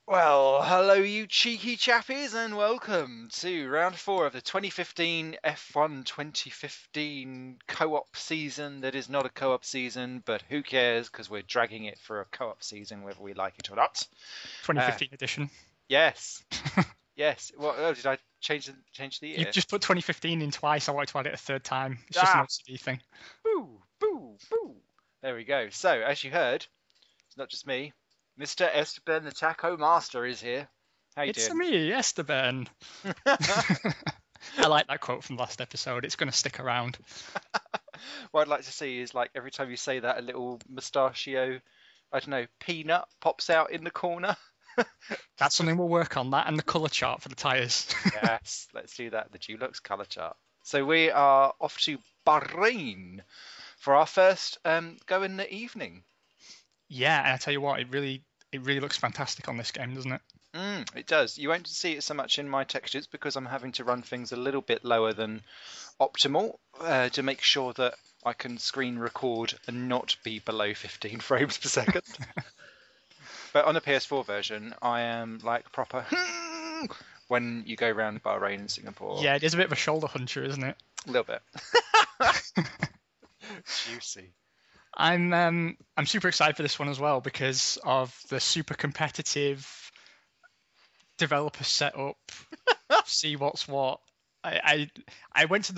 Well, hello, you cheeky chappies, and welcome to round 4 of the 2015 F1 2015 co-op season that is not a co-op season, but who cares, because we're dragging it for a co-op season whether we like it or not. 2015 edition. Yes, yes. What? Oh, did I change the year? You've just put 2015 in twice. I wanted to add it a third time. It's just an OCD thing. Boo, boo, boo. There we go. So, as you heard, it's not just me. Mr. Esteban, the Taco Master, is here. How you It's doing? me, Esteban. I like that quote from last episode. It's going to stick around. What I'd like to see is, like, every time you say that, a little mustachio, I don't know, peanut pops out in the corner. That's something we'll work on, that and the colour chart for the tyres. Yes, let's do that. The Dulux colour chart. So we are off to Bahrain for our first go in the evening. Yeah, and I tell you what, it really looks fantastic on this game, doesn't it? It does. You won't see it so much in my textures because I'm having to run things a little bit lower than optimal to make sure that I can screen record and not be below 15 frames per second. But on the PS4 version, I am like proper when you go around Bahrain and Singapore. Yeah, it is a bit of a shoulder huncher, isn't it? A little bit. Juicy. I'm super excited for this one as well because of the super competitive developer setup. See what's what. I went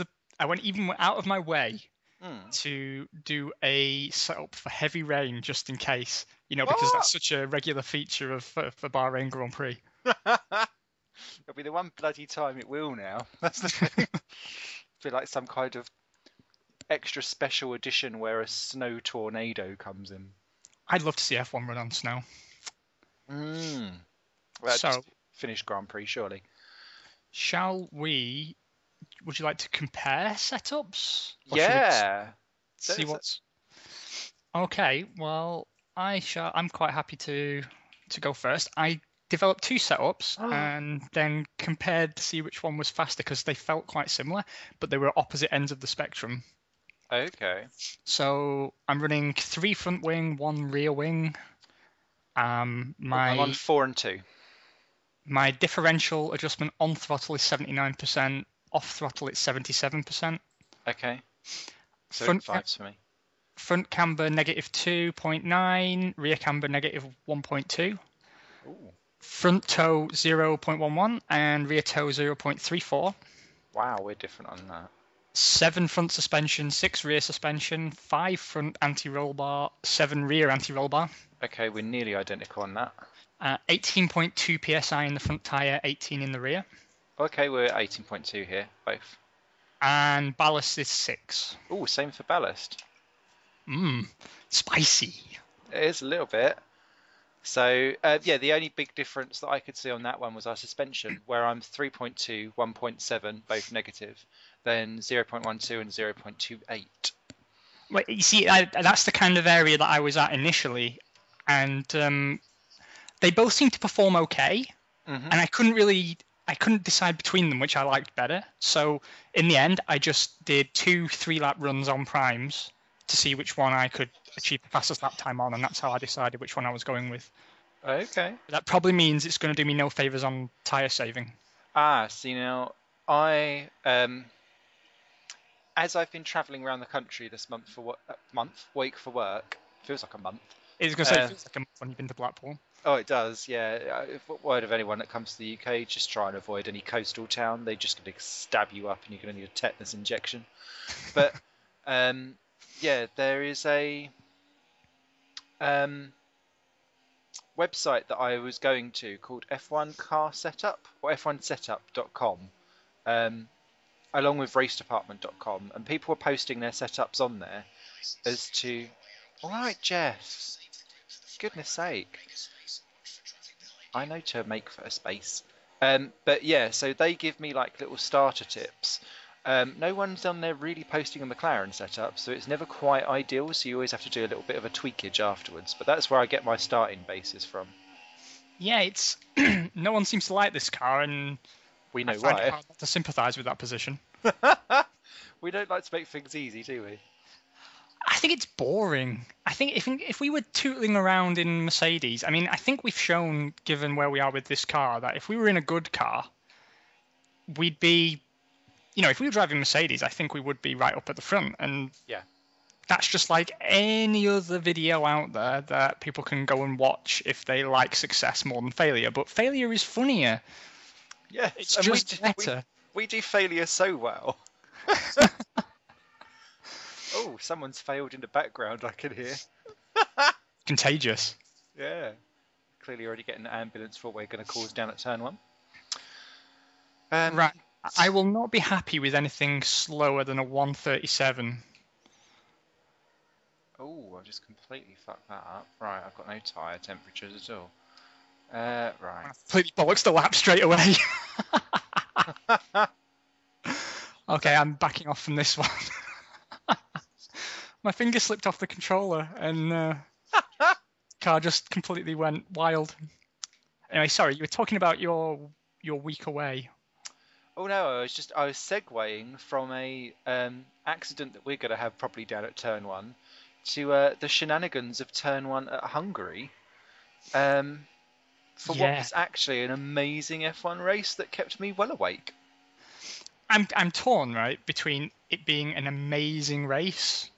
even out of my way to do a setup for heavy rain just in case, because that's such a regular feature of for Bahrain Grand Prix. It'll be the one bloody time it will now. That's the thing. Feel like some kind of extra special edition where a snow tornado comes in. I'd love to see F1 run on snow. Well, So, just finished Grand Prix, surely. Would you like to compare setups? Or Yeah. See what's... Okay, well, I'm quite happy to go first. I developed two setups and then compared to see which one was faster because they felt quite similar, but they were opposite ends of the spectrum. Okay. So I'm running 3 front wing, 1 rear wing. I'm on 4 and 2. My differential adjustment on throttle is 79%, off throttle it's 77%. Okay. So Front 5s for me. Front camber -2.9, rear camber -1.2. Ooh. Front toe 0.11 and rear toe 0.34. Wow, we're different on that. 7 front suspension, 6 rear suspension, 5 front anti-roll bar, 7 rear anti-roll bar. Okay, we're nearly identical on that. 18.2 psi in the front tyre, 18 in the rear. Okay, we're 18.2 here, both. And ballast is 6. Ooh, same for ballast. Spicy. It is a little bit. So, yeah, the only big difference that I could see on that one was our suspension, where I'm 3.2, 1.7, both negative, then 0.12 and 0.28. Well, you see, that's the kind of area that I was at initially, and they both seemed to perform okay, and I couldn't decide between them which I liked better. So in the end, I just did 2 3-lap runs on primes to see which one I could achieve the fastest lap time on, and that's how I decided which one I was going with. Okay. That probably means it's going to do me no favors on tire saving. See now, as I've been travelling around the country this week for work, feels like a month. It was going to say it feels like a month when you've been to Blackpool. Oh, it does, yeah. Word of anyone that comes to the UK, just try and avoid any coastal town. They're just going to stab you up and you're going to need a tetanus injection. But, yeah, there is a website that I was going to called F1 Car Setup or F1Setup.com, along with RaceDepartment.com, and people were posting their setups on there as to... All right, Jeff. Goodness sake. I know to make for a space. But yeah, so they give me like little starter tips. No one's on there really posting a McLaren setup, so it's never quite ideal, so you always have to do a little bit of a tweakage afterwards. But that's where I get my starting basis from. Yeah, it's no one seems to like this car, and we know I find why. it hard to sympathise with that position. We don't like to make things easy, do we? I think it's boring. I think if we were tootling around in Mercedes, I mean, I think we've shown, given where we are with this car, that if we were in a good car, we'd be, if we were driving Mercedes, I think we would be right up at the front. And Yeah. that's just like any other video out there that people can go and watch if they like success more than failure. But failure is funnier. Yes, It's and just better. We do failure so well. Oh, someone's failed in the background, I can hear. Contagious. Yeah. Clearly already getting an ambulance for what we're going to cause down at turn 1. Right. I will not be happy with anything slower than a 137. Oh, I just completely fucked that up. Right, I've got no tyre temperatures at all. Right. Completely bollocks the lap straight away. Okay, I'm backing off from this one. My finger slipped off the controller and car just completely went wild. Anyway, sorry, you were talking about your week away. Oh no, I was segueing from a accident that we're going to have probably down at turn 1 to the shenanigans of turn 1 at Hungary. For what was actually an amazing F1 race that kept me well awake. I'm torn, right, between it being an amazing race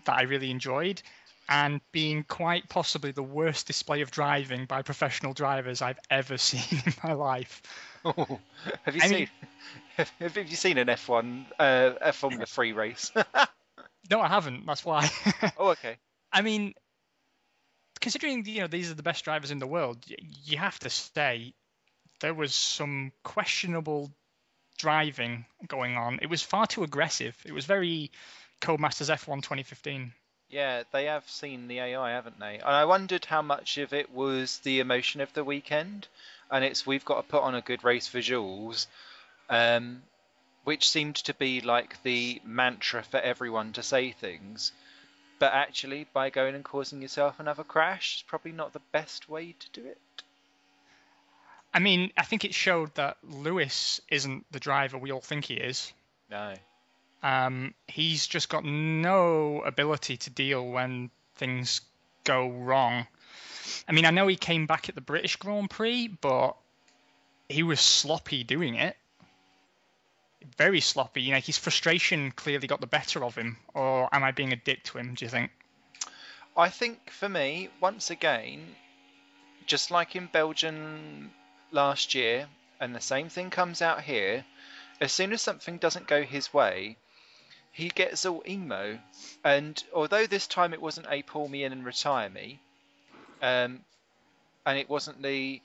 that I really enjoyed and being quite possibly the worst display of driving by professional drivers I've ever seen in my life. Oh, have you seen an F1 Formula 3 race? No, I haven't. That's why. Oh, okay. I mean, considering these are the best drivers in the world, you have to say there was some questionable driving going on. It was far too aggressive. It was very Codemasters F1 2015. Yeah, they have seen the AI, haven't they? And I wondered how much of it was the emotion of the weekend, and we've got to put on a good race for Jules, which seemed to be like the mantra for everyone to say things. But actually, by going and causing yourself another crash is probably not the best way to do it. I mean, I think it showed that Lewis isn't the driver we all think he is. No. He's just got no ability to deal when things go wrong. I mean, I know he came back at the British Grand Prix, but he was sloppy doing it. Very sloppy. His frustration clearly got the better of him. Or am I being a dick to him, do you think? I think for me, once again, just like in Belgium last year, and the same thing comes out here, as soon as something doesn't go his way, he gets all emo. And although this time it wasn't a pull me in and retire me, and it wasn't the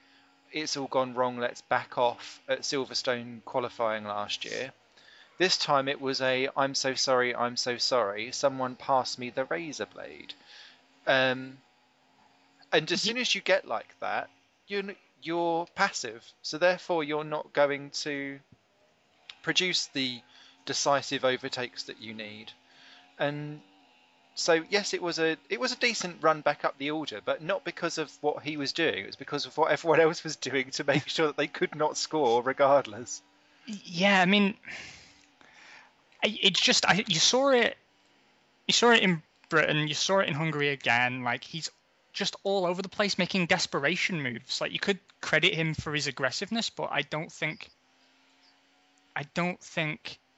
it's all gone wrong, let's back off at Silverstone qualifying last year, this time it was I'm so sorry, someone passed me the razor blade. And as soon as you get like that, you're passive, so therefore you're not going to produce the decisive overtakes that you need. And so yes, it was a decent run back up the order, but not because of what he was doing. It was because of what everyone else was doing to make sure that they could not score regardless. Yeah, I mean, it's just you saw it in Britain, you saw it in Hungary again. Like, he's just all over the place making desperation moves. Like, you could credit him for his aggressiveness, but I don't think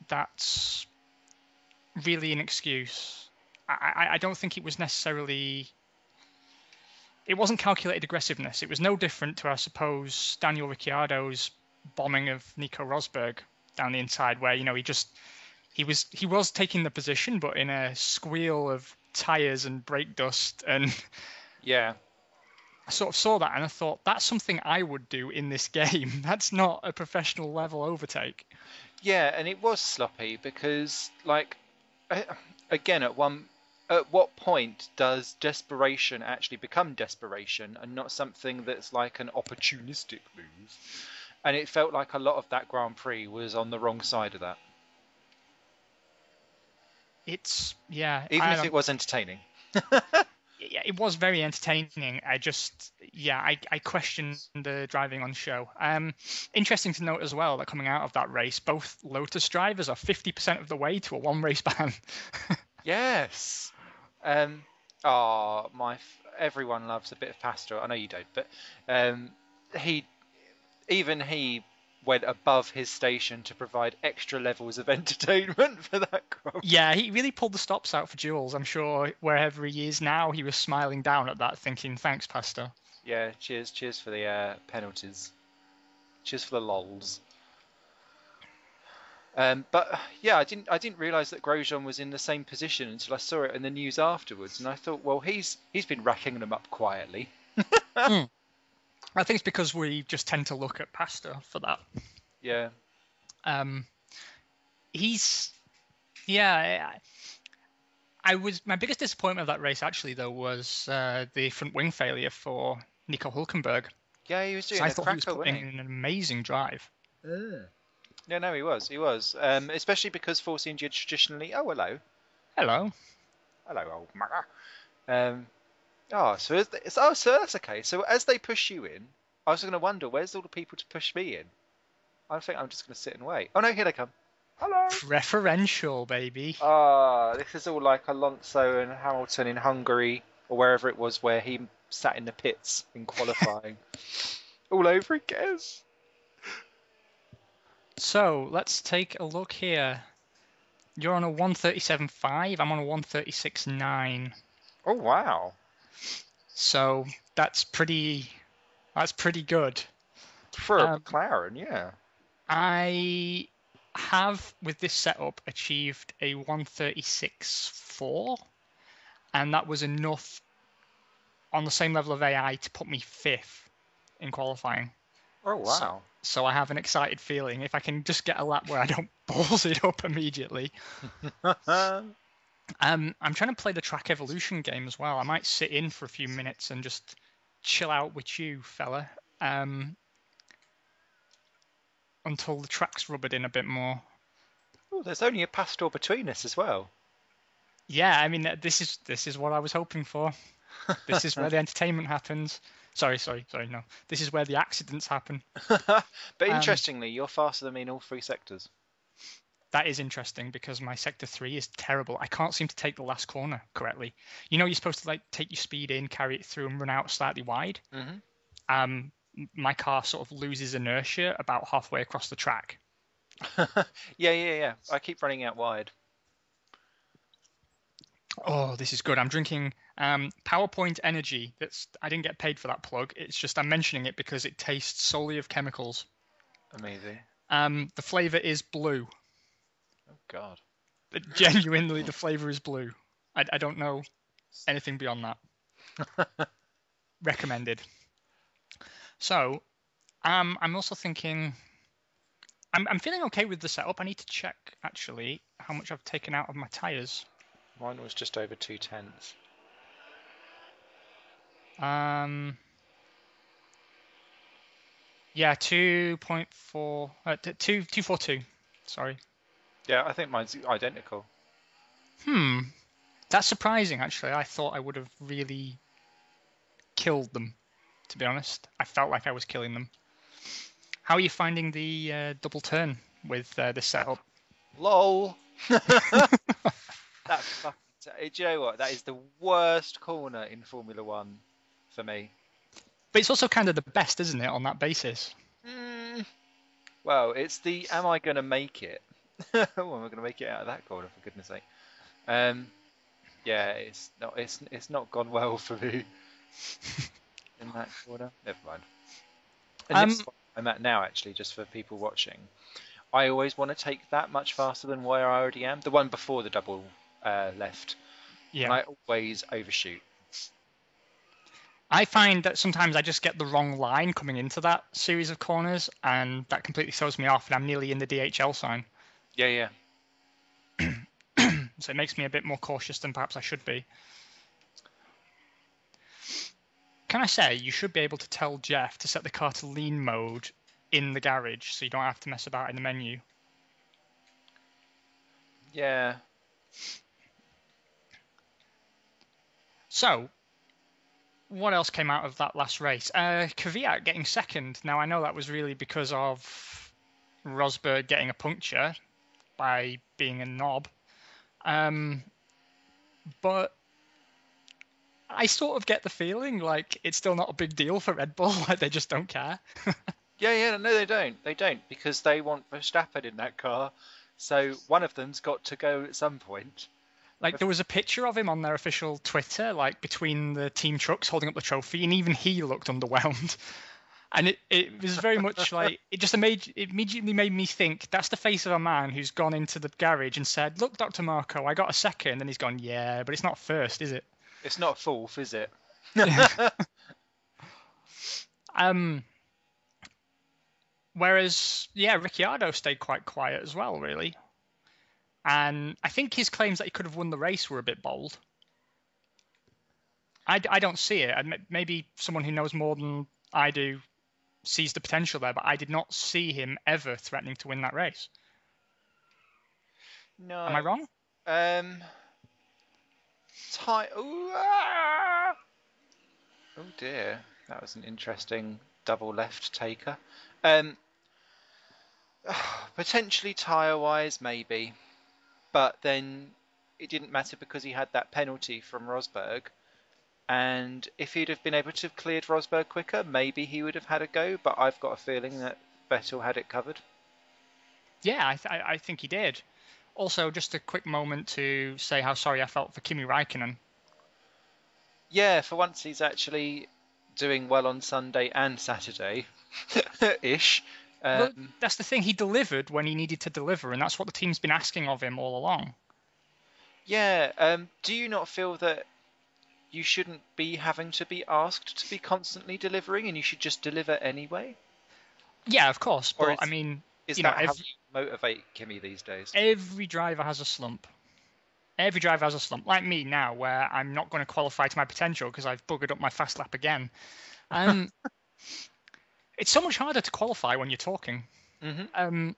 that's really an excuse. I don't think it was necessarily. It wasn't calculated aggressiveness. It was no different to, I suppose, Daniel Ricciardo's bombing of Nico Rosberg down the inside, where he was taking the position, but in a squeal of tires and brake dust, and yeah, I sort of saw that and I thought that's something I would do in this game. That's not a professional level overtake. Yeah, and it was sloppy because, like, again, at what point does desperation actually become desperation and not something that's like an opportunistic move? And it felt like a lot of that Grand Prix was on the wrong side of that. Even if it was entertaining. Yeah, it was very entertaining. I question the driving on show. Interesting to note as well that coming out of that race, both Lotus drivers are 50% of the way to a one race ban. Yes. Um, everyone loves a bit of pasta. I know you don't, but um, he he went above his station to provide extra levels of entertainment for that crowd. Yeah, he really pulled the stops out for Jules. I'm sure wherever he is now, he was smiling down at that, thinking, "Thanks, Pasta." Yeah, cheers for the penalties. Cheers for the lols. But yeah, I didn't realise that Grosjean was in the same position until I saw it in the news afterwards, and I thought, well, he's been racking them up quietly. Mm. I think it's because we just tend to look at Pasta for that. Yeah. He's yeah. My biggest disappointment of that race actually though was the front wing failure for Nico Hulkenberg. Yeah, he was doing I a thought he was cracker, wasn't putting in an amazing drive. Yeah, no, he was. He was. Especially because Force India traditionally. Oh, hello. Hello. Hello, old mugger. So that's okay. So as they push you in, I was going to wonder, where's all the people to push me in? I think I'm just going to sit and wait. Oh, no, here they come. Hello. Preferential, baby. This is all like Alonso and Hamilton in Hungary, or wherever it was where he sat in the pits in qualifying. All over again. So let's take a look here. You're on a 137.5. I'm on a 136.9. Oh, wow. So that's pretty good. For a McLaren, yeah. I have, with this setup, achieved a 136.4, and that was enough on the same level of AI to put me 5th in qualifying. Oh, wow. So I have an excited feeling if I can just get a lap where I don't balls it up immediately. I'm trying to play the track evolution game as well. I might sit in for a few minutes and just chill out with you, fella, until the track's rubbered in a bit more. Oh, there's only a pastor between us as well. Yeah, I mean, this is what I was hoping for. This is where the entertainment happens. Sorry, no. This is where the accidents happen. But interestingly, you're faster than me in all 3 sectors. That is interesting because my sector 3 is terrible. I can't seem to take the last corner correctly. You know, you're supposed to like take your speed in, carry it through, and run out slightly wide. Mm-hmm. My car sort of loses inertia about halfway across the track. Yeah. I keep running out wide. Oh, this is good. I'm drinking PowerPoint Energy. I didn't get paid for that plug. It's just I'm mentioning it because it tastes solely of chemicals. Amazing. The flavor is blue. Oh God. Genuinely, the flavor is blue. I don't know anything beyond that. Recommended. So, I'm also thinking. I'm feeling okay with the setup. I need to check actually how much I've taken out of my tires. Mine was just over 2/10. Yeah, 2.4, 242. Sorry. Yeah, I think mine's identical. That's surprising, actually. I thought I would have really killed them, to be honest. I felt like I was killing them. How are you finding the double turn with this setup? LOL. That's fucking. Do you know what? That is the worst corner in Formula One for me. But it's also kind of the best, isn't it, on that basis? Well, it's the am I going to make it? Am I going to make it out of that corner, for goodness sake? Yeah, it's not gone well for me in that corner. Never mind. And this one I'm at now, actually, just for people watching. I always want to take that much faster than where I already am. The one before the double left. Yeah. And I always overshoot. I find that sometimes I just get the wrong line coming into that series of corners, and that completely throws me off, and I'm nearly in the DHL sign. Yeah. So it makes me a bit more cautious than perhaps I should be. Can I say, you should be able to tell Jeff to set the car to lean mode in the garage, so you don't have to mess about in the menu. Yeah. So, what else came out of that last race? Kvyat getting second. Now, I know that was really because of Rosberg getting a puncture by being a knob. But I sort of get the feeling like it's still not a big deal for Red Bull. Like they just don't care. Yeah, no, they don't. They don't because they want Verstappen in that car. So one of them's got to go at some point. Like there was a picture of him on their official Twitter, like between the team trucks holding up the trophy, and even he looked underwhelmed. And it was very much like it immediately made me think that's the face of a man who's gone into the garage and said, "Look, Dr. Marco, I got a second," and he's gone, "Yeah, but it's not first, is it?" It's not fourth, is it? Whereas, yeah, Ricciardo stayed quite quiet as well, really. And I think his claims that he could have won the race were a bit bold. I don't see it. Maybe someone who knows more than I do sees the potential there, but I did not see him ever threatening to win that race. No. Am I wrong? Oh dear, that was an interesting double left taker. Potentially tyre-wise, maybe, but then it didn't matter because he had that penalty from Rosberg. And if he'd have been able to have cleared Rosberg quicker, maybe he would have had a go. But I've got a feeling that Vettel had it covered. Yeah, I think he did. Also, just a quick moment to say how sorry I felt for Kimi Räikkönen. Yeah, for once he's actually doing well on Sunday and Saturday, ish. Well, that's the thing. He delivered when he needed to deliver, and that's what the team's been asking of him all along. Yeah. Do you not feel that you shouldn't be having to be asked to be constantly delivering, and you should just deliver anyway? Yeah, of course. But I mean, is that how you motivate Kimi these days? Every driver has a slump. Every driver has a slump, like me now, where I'm not going to qualify to my potential because I've buggered up my fast lap again. It's so much harder to qualify when you're talking. Mm-hmm.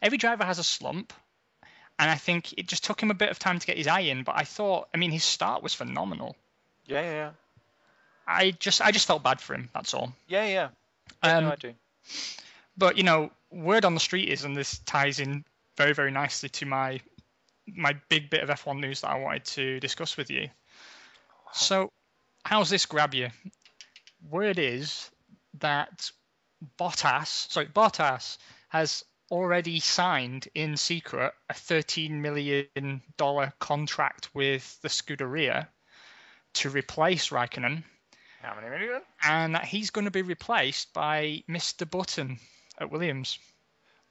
Every driver has a slump, and I think it just took him a bit of time to get his eye in. But his start was phenomenal. Yeah. I just felt bad for him. That's all. Yeah. I do. But word on the street is, and this ties in very, very nicely to my big bit of F1 news that I wanted to discuss with you. So, how's this grab you? Word is that Bottas has already signed in secret a $13 million contract with the Scuderia to replace Raikkonen. How many million? And that he's going to be replaced by Mr. Button at Williams.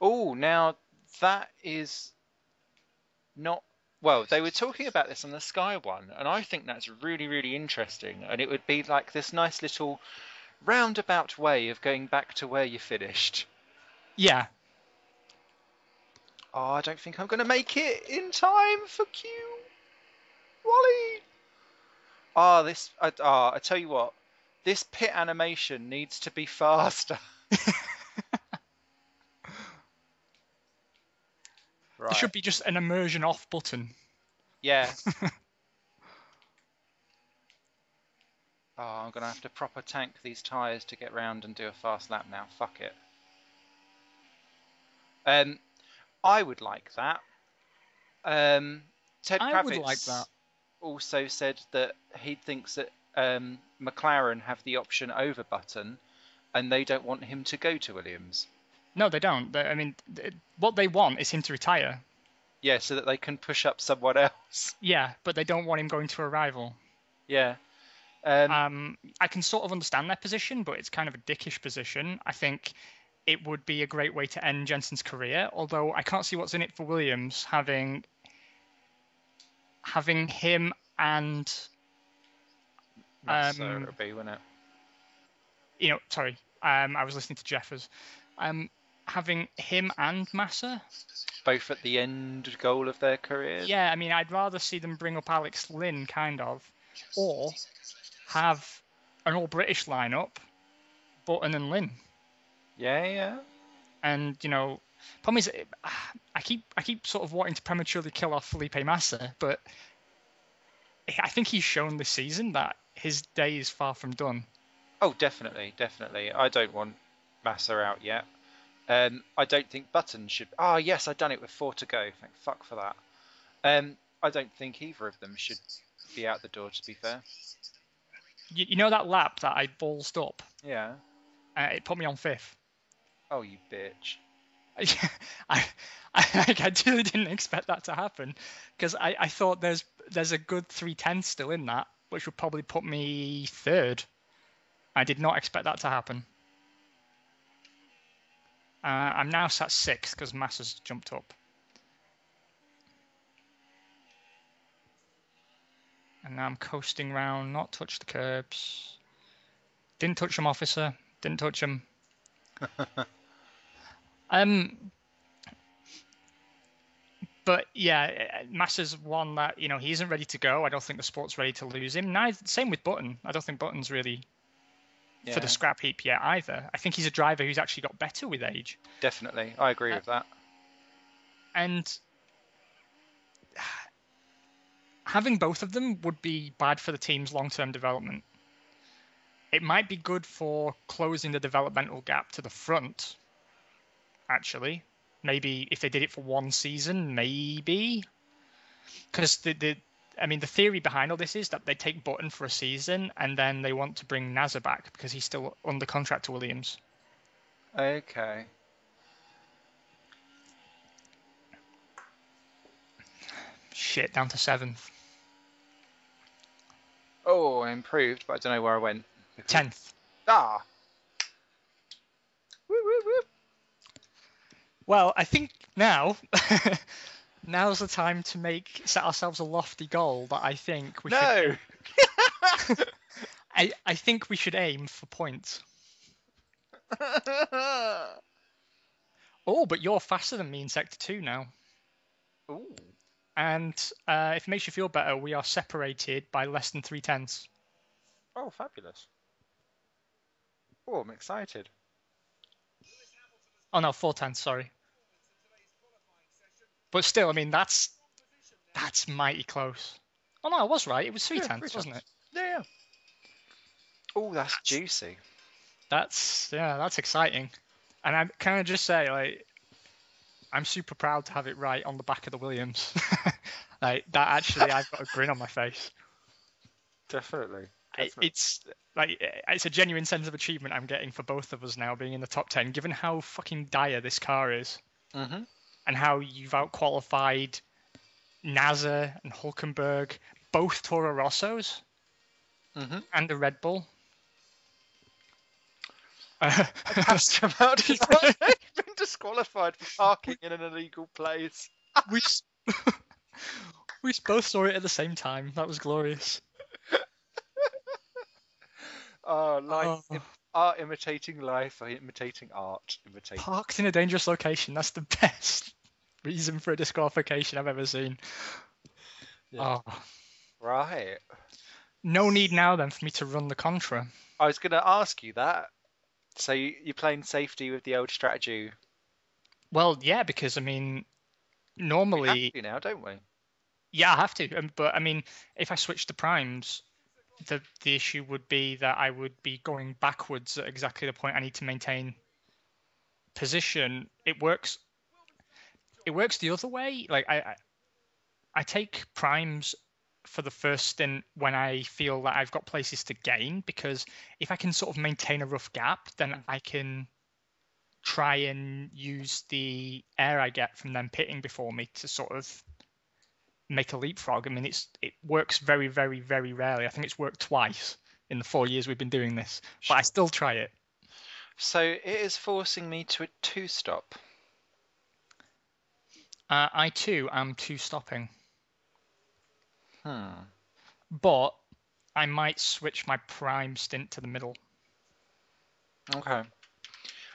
Oh, now that is not... Well, they were talking about this on the Sky one, and I think that's really, really interesting. And it would be like this nice little roundabout way of going back to where you finished. Yeah. Oh, I don't think I'm going to make it in time for Q. Wally. I tell you what, this pit animation needs to be faster. Right. There should be just an immersion off button. Yeah. I'm going to have to proper tank these tyres to get round and do a fast lap now. Fuck it. I would like that. Ted Kravitz also said that he thinks that McLaren have the option over Button, and they don't want him to go to Williams. No, they don't. What they want is him to retire. Yeah, so that they can push up someone else. Yeah, but they don't want him going to a rival. Yeah. I can sort of understand their position, but it's kind of a dickish position. I think it would be a great way to end Jensen's career, although I can't see what's in it for Williams having him and Massa, it would be, wouldn't it? Sorry, I was listening to Jeffers. Having him and Massa both at the end goal of their careers. Yeah, I mean, I'd rather see them bring up Alex Lynn, kind of, or have an all-British lineup, Button and Lynn. Yeah. And problem is, I keep sort of wanting to prematurely kill off Felipe Massa, but I think he's shown this season that his day is far from done. Oh, definitely. I don't want Massa out yet. I don't think Button should... Oh, yes, I've done it with 4 to go. Thank fuck for that. I don't think either of them should be out the door, to be fair. You know that lap that I ballsed up? Yeah. It put me on 5th. Oh, you bitch. I really didn't expect that to happen, because I thought there's a good 3/10 still in that, which would probably put me 3rd. I did not expect that to happen. I'm now sat 6th because Massa's jumped up. And now I'm coasting round, not touch the curbs. Didn't touch him, officer. Didn't touch him. But yeah, Massa's one that, he isn't ready to go. I don't think the sport's ready to lose him. Same with Button. I don't think Button's really for the scrap heap yet either. I think he's a driver who's actually got better with age. Definitely. I agree with that. And having both of them would be bad for the team's long-term development. It might be good for closing the developmental gap to the front, actually. Maybe if they did it for one season, maybe. Because the theory behind all this is that they take Button for a season and then they want to bring Nasser back because he's still under contract to Williams. Okay. Shit, down to 7th. Oh, I improved, but I don't know where I went. 10th. Ah! Woo, woo, woo. Well, I think now's the time to set ourselves a lofty goal that I think we should. I think we should aim for points. Oh, but you're faster than me in Sector 2 now. Ooh. And if it makes you feel better, we are separated by less than 3/10. Oh, fabulous. Oh, I'm excited. Oh no, 4/10, sorry. But still, that's mighty close. Oh no, I was right. It was 3/10, wasn't it? Yeah. Oh, that's juicy. That's exciting. And I can I just say, I'm super proud to have it right on the back of the Williams. That actually, I've got a grin on my face. Definitely. It's a genuine sense of achievement I'm getting for both of us now being in the top 10, given how fucking dire this car is. Mm-hmm. And how you've outqualified Nasser and Hulkenberg, both Toro Rossos, and a Red Bull. Pastor Maldonado has been disqualified for parking in an illegal place. We both saw it at the same time. That was glorious. Art imitating life, or imitating art. Parked in a dangerous location. That's the best reason for a disqualification I've ever seen. Yeah. Oh. Right. No need now then for me to run the Contra. I was going to ask you that. So you're playing safety with the old strategy? Well, yeah, because normally we have to now, don't we? Yeah, I have to. But if I switch to primes, the issue would be that I would be going backwards at exactly the point I need to maintain position. It works the other way. I take primes for the first stint when I feel that I've got places to gain, because if I can sort of maintain a rough gap, then I can try and use the air I get from them pitting before me to sort of make a leapfrog. It works very, very, very rarely. I think it's worked twice in the 4 years we've been doing this, but I still try it. So it is forcing me to a 2-stop. I too am 2-stopping. But I might switch my prime stint to the middle. Okay.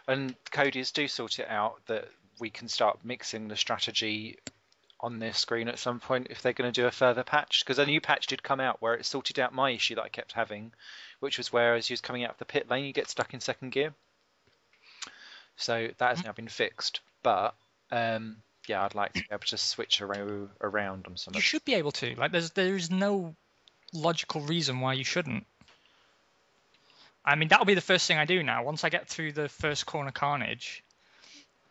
And Cody's do sort it out that we can start mixing the strategy on their screen at some point if they're going to do a further patch, because a new patch did come out where it sorted out my issue that I kept having, which was where as you was coming out of the pit lane you get stuck in second gear. So that has now been fixed, but I'd like to be able to switch around on some. You should be able to. There's no logical reason why you shouldn't. That'll be the first thing I do now. Once I get through the first corner carnage,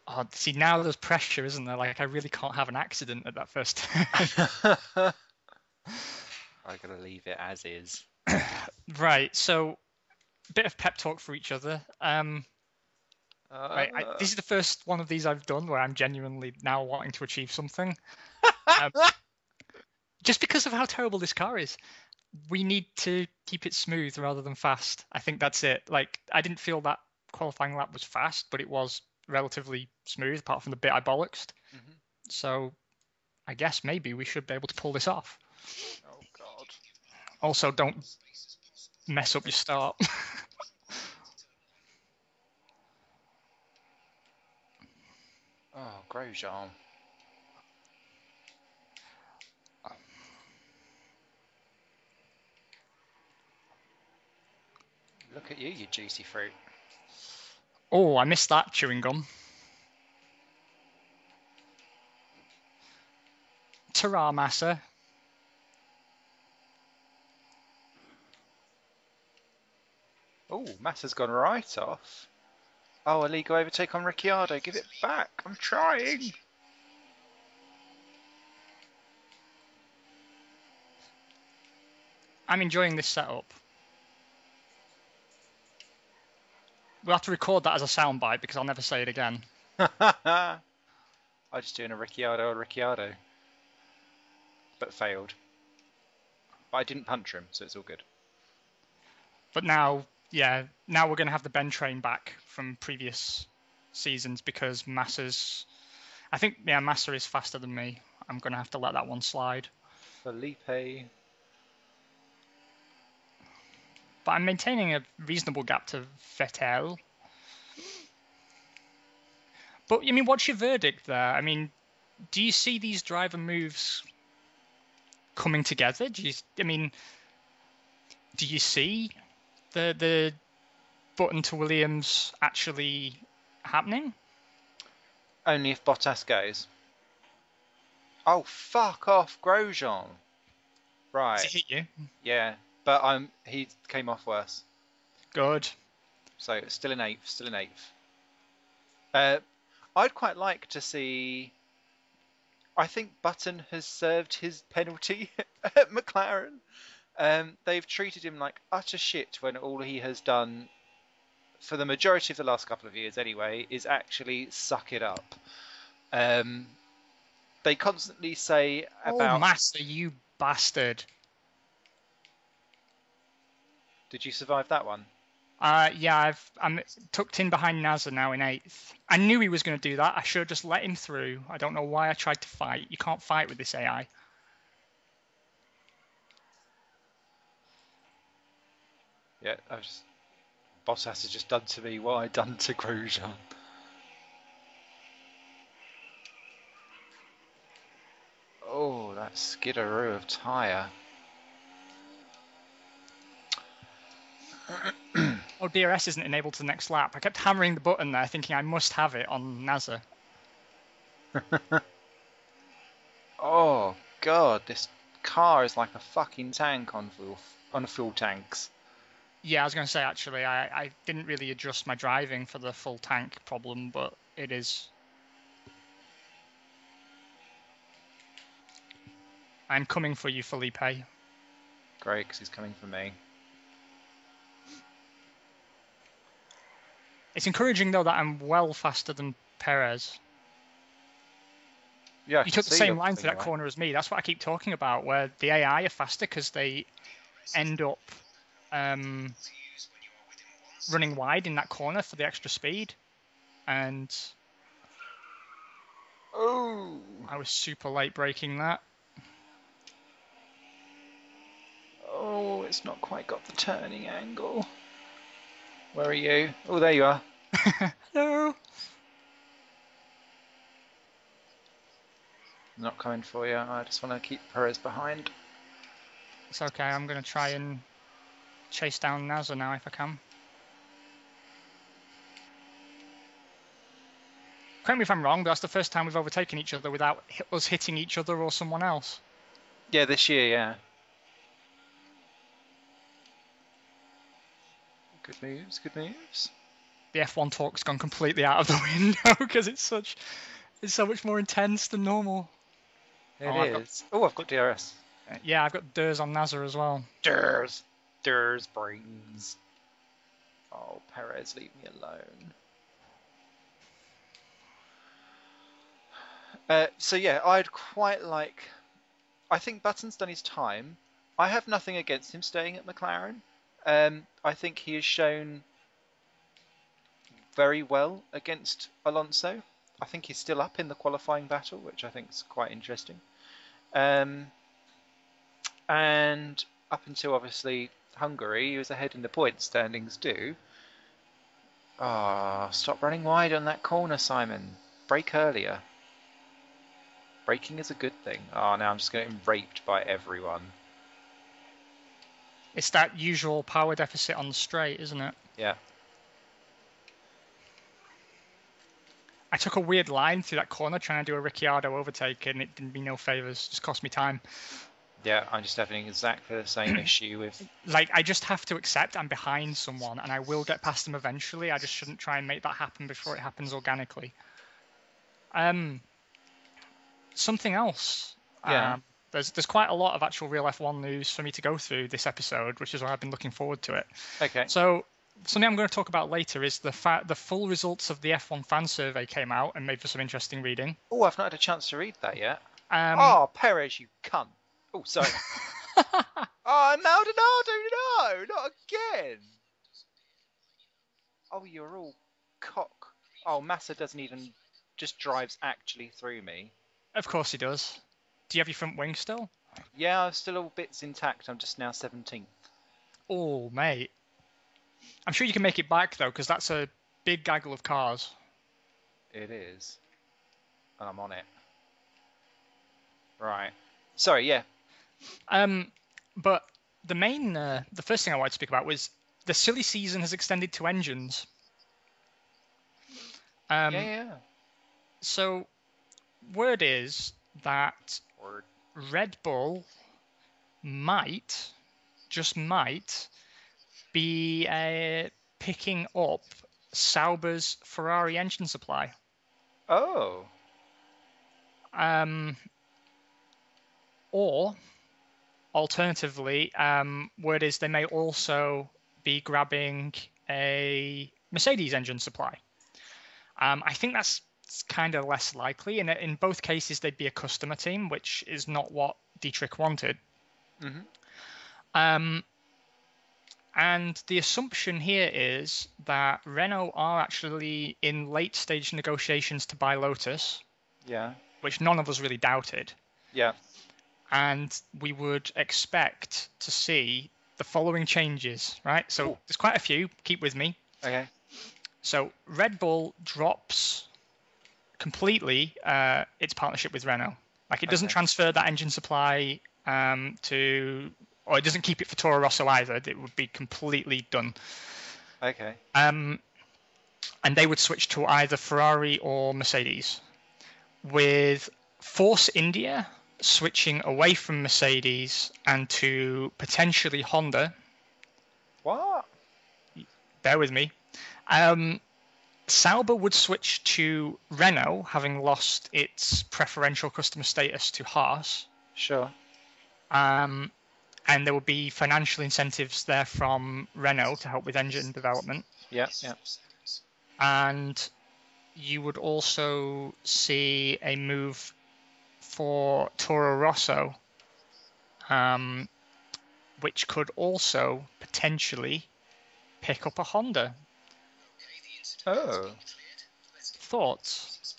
Oh, see, now there's pressure, isn't there? Like, I really can't have an accident at that first turn. I gotta leave it as is. Right, so bit of pep talk for each other. Right, Uh, this is the first one of these I've done where I'm genuinely now wanting to achieve something. Um, just because of how terrible this car is. We need to keep it smooth rather than fast. I think that's it. Like, I didn't feel that qualifying lap was fast, but it was relatively smooth, apart from the bit I bollocksed. mhm. So I guess maybe we should be able to pull this off. Oh God. Also, don't mess up your start. Oh, Grosjean. Look at you, you juicy fruit. Oh, I missed that chewing gum. Ta-ra, Massa. Oh, Massa's gone right off. Oh, illegal overtake on Ricciardo. Give it back. I'm trying. I'm enjoying this setup. We'll have to record that as a soundbite because I'll never say it again. I just doing a Ricciardo on Ricciardo. But failed. But I didn't punch him, so it's all good. But now, yeah, now we're going to have the Ben train back from previous seasons because Massa's... I think, yeah, Massa is faster than me. I'm going to have to let that one slide. Felipe. But I'm maintaining a reasonable gap to Vettel. But, I mean, what's your verdict there? I mean, do you see these driver moves coming together? Do you see the Button to Williams actually happening? Only if Bottas goes. Oh, fuck off, Grosjean. Right. Does it hit you? Yeah. But he came off worse. Good. So still in eighth. Still in eighth. I'd quite like to see. I think Button has served his penalty at McLaren. They've treated him like utter shit when all he has done, for the majority of the last couple of years anyway, is actually suck it up. They constantly say Oh, about. Massa, you bastard. Did you survive that one? Yeah, I'm tucked in behind Nazar now in 8th. I knew he was going to do that. I should have just let him through. I don't know why I tried to fight. You can't fight with this AI. Yeah, Bottas has just done to me what I done to Grosjean. Oh, that skidderoo of tyre. Oh, DRS isn't enabled to the next lap. I kept hammering the button there, thinking I must have it on Nazar. Oh God, this car is like a fucking tank on full tanks. Yeah, I was going to say, actually, I didn't really adjust my driving for the full tank problem, but it is. I'm coming for you, Felipe. Great, because he's coming for me. It's encouraging, though, that I'm well faster than Perez. Yeah, You took the same line through that corner as me. That's what I keep talking about, where the AI are faster because they end up running wide in that corner for the extra speed. And oh, I was super late braking that. Oh, it's not quite got the turning angle. Where are you? Oh, there you are. Hello. Not coming for you. I just want to keep Perez behind. It's okay. I'm going to try and chase down Nazar now if I can. Correct me if I'm wrong, but that's the first time we've overtaken each other without us hitting each other or someone else. Yeah, this year, yeah. Good moves, good moves. the F1 talk's gone completely out of the window because it's so much more intense than normal. It is. I've got DRS. Yeah, I've got Durs on NASA as well. Durs brains. Oh, Perez, leave me alone. So yeah, I'd quite like. I think Button's done his time. I have nothing against him staying at McLaren. I think he has shown very well against Alonso. I think he's still up in the qualifying battle, which I think is quite interesting. And up until obviously Hungary, he was ahead in the point standings too. Ah, stop running wide on that corner, Simon. Brake earlier. Braking is a good thing. Oh, now I'm just getting raped by everyone. It's that usual power deficit on the straight, isn't it? Yeah. I took a weird line through that corner trying to do a Ricciardo overtake, and it did me no favours. Just cost me time. Yeah, I'm just having exactly the same issue with... Like, I just have to accept I'm behind someone, and I will get past them eventually. I just shouldn't try and make that happen before it happens organically. Something else. Yeah. There's quite a lot of actual real F1 news for me to go through this episode, which is why I've been looking forward to it. Okay. So something I'm going to talk about later is the full results of the F1 fan survey came out and made for some interesting reading. Oh, I've not had a chance to read that yet. Perez, you cunt. Oh, sorry. Oh, Maldonado, no, not again. Oh, you're all cock. Oh, Massa doesn't even... just drives actually through me. Of course he does. Do you have your front wing still? Yeah, I'm still all bits intact. I'm just now 17th. Oh, mate. I'm sure you can make it back, though, because that's a big gaggle of cars. It is. And I'm on it. Right. Sorry, yeah. But the first thing I wanted to speak about was the silly season has extended to engines. Yeah. So, word is that Red Bull might, just might, be picking up Sauber's Ferrari engine supply. Oh. Or, alternatively, word is they may also be grabbing a Mercedes engine supply. I think that's kind of less likely. In both cases, they'd be a customer team, which is not what Dietrich wanted. Mm-hmm. And the assumption here is that Renault are actually in late stage negotiations to buy Lotus. Yeah. Which none of us really doubted. Yeah. And we would expect to see the following changes, right? So there's quite a few. Keep with me. Okay. So Red Bull drops completely its partnership with Renault. Like it doesn't transfer that engine supply or it doesn't keep it for Toro Rosso either. It would be completely done. Okay. And they would switch to either Ferrari or Mercedes, with Force India switching away from Mercedes and to potentially Honda. What? Bear with me. Sauber would switch to Renault, having lost its preferential customer status to Haas. Sure. And there would be financial incentives there from Renault to help with engine development. Yeah. And you would also see a move for Toro Rosso, which could also potentially pick up a Honda. Oh. Thoughts?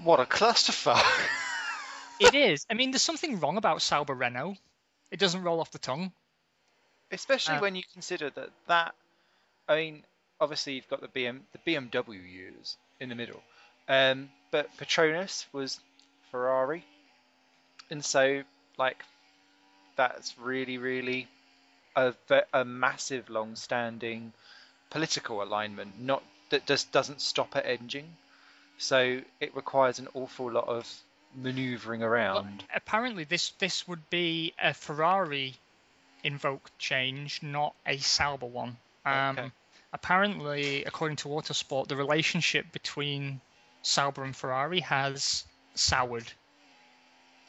What a clusterfuck. It is. I mean, there's something wrong about Sauber Renault. It doesn't roll off the tongue. Especially when you consider that. I mean, obviously you've got the BMW years in the middle, but Petronas was Ferrari, and so like that's really, really a massive, long-standing political alignment. Not that just doesn't stop at engine, so it requires an awful lot of manoeuvring around. Well, apparently, this would be a Ferrari invoked change, not a Sauber one. Okay. apparently, according to Autosport, the relationship between Sauber and Ferrari has soured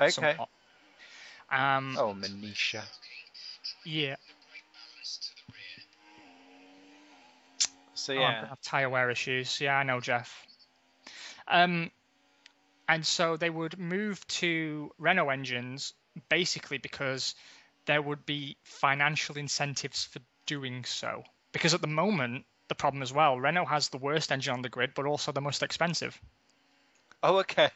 Okay. somewhat. Oh, Manisha. Yeah. So I'm yeah. gonna have tyre wear issues. Yeah, I know, Jeff. And so they would move to Renault engines basically because there would be financial incentives for doing so. Because at the moment, the problem as well, Renault has the worst engine on the grid, but also the most expensive. Oh, okay.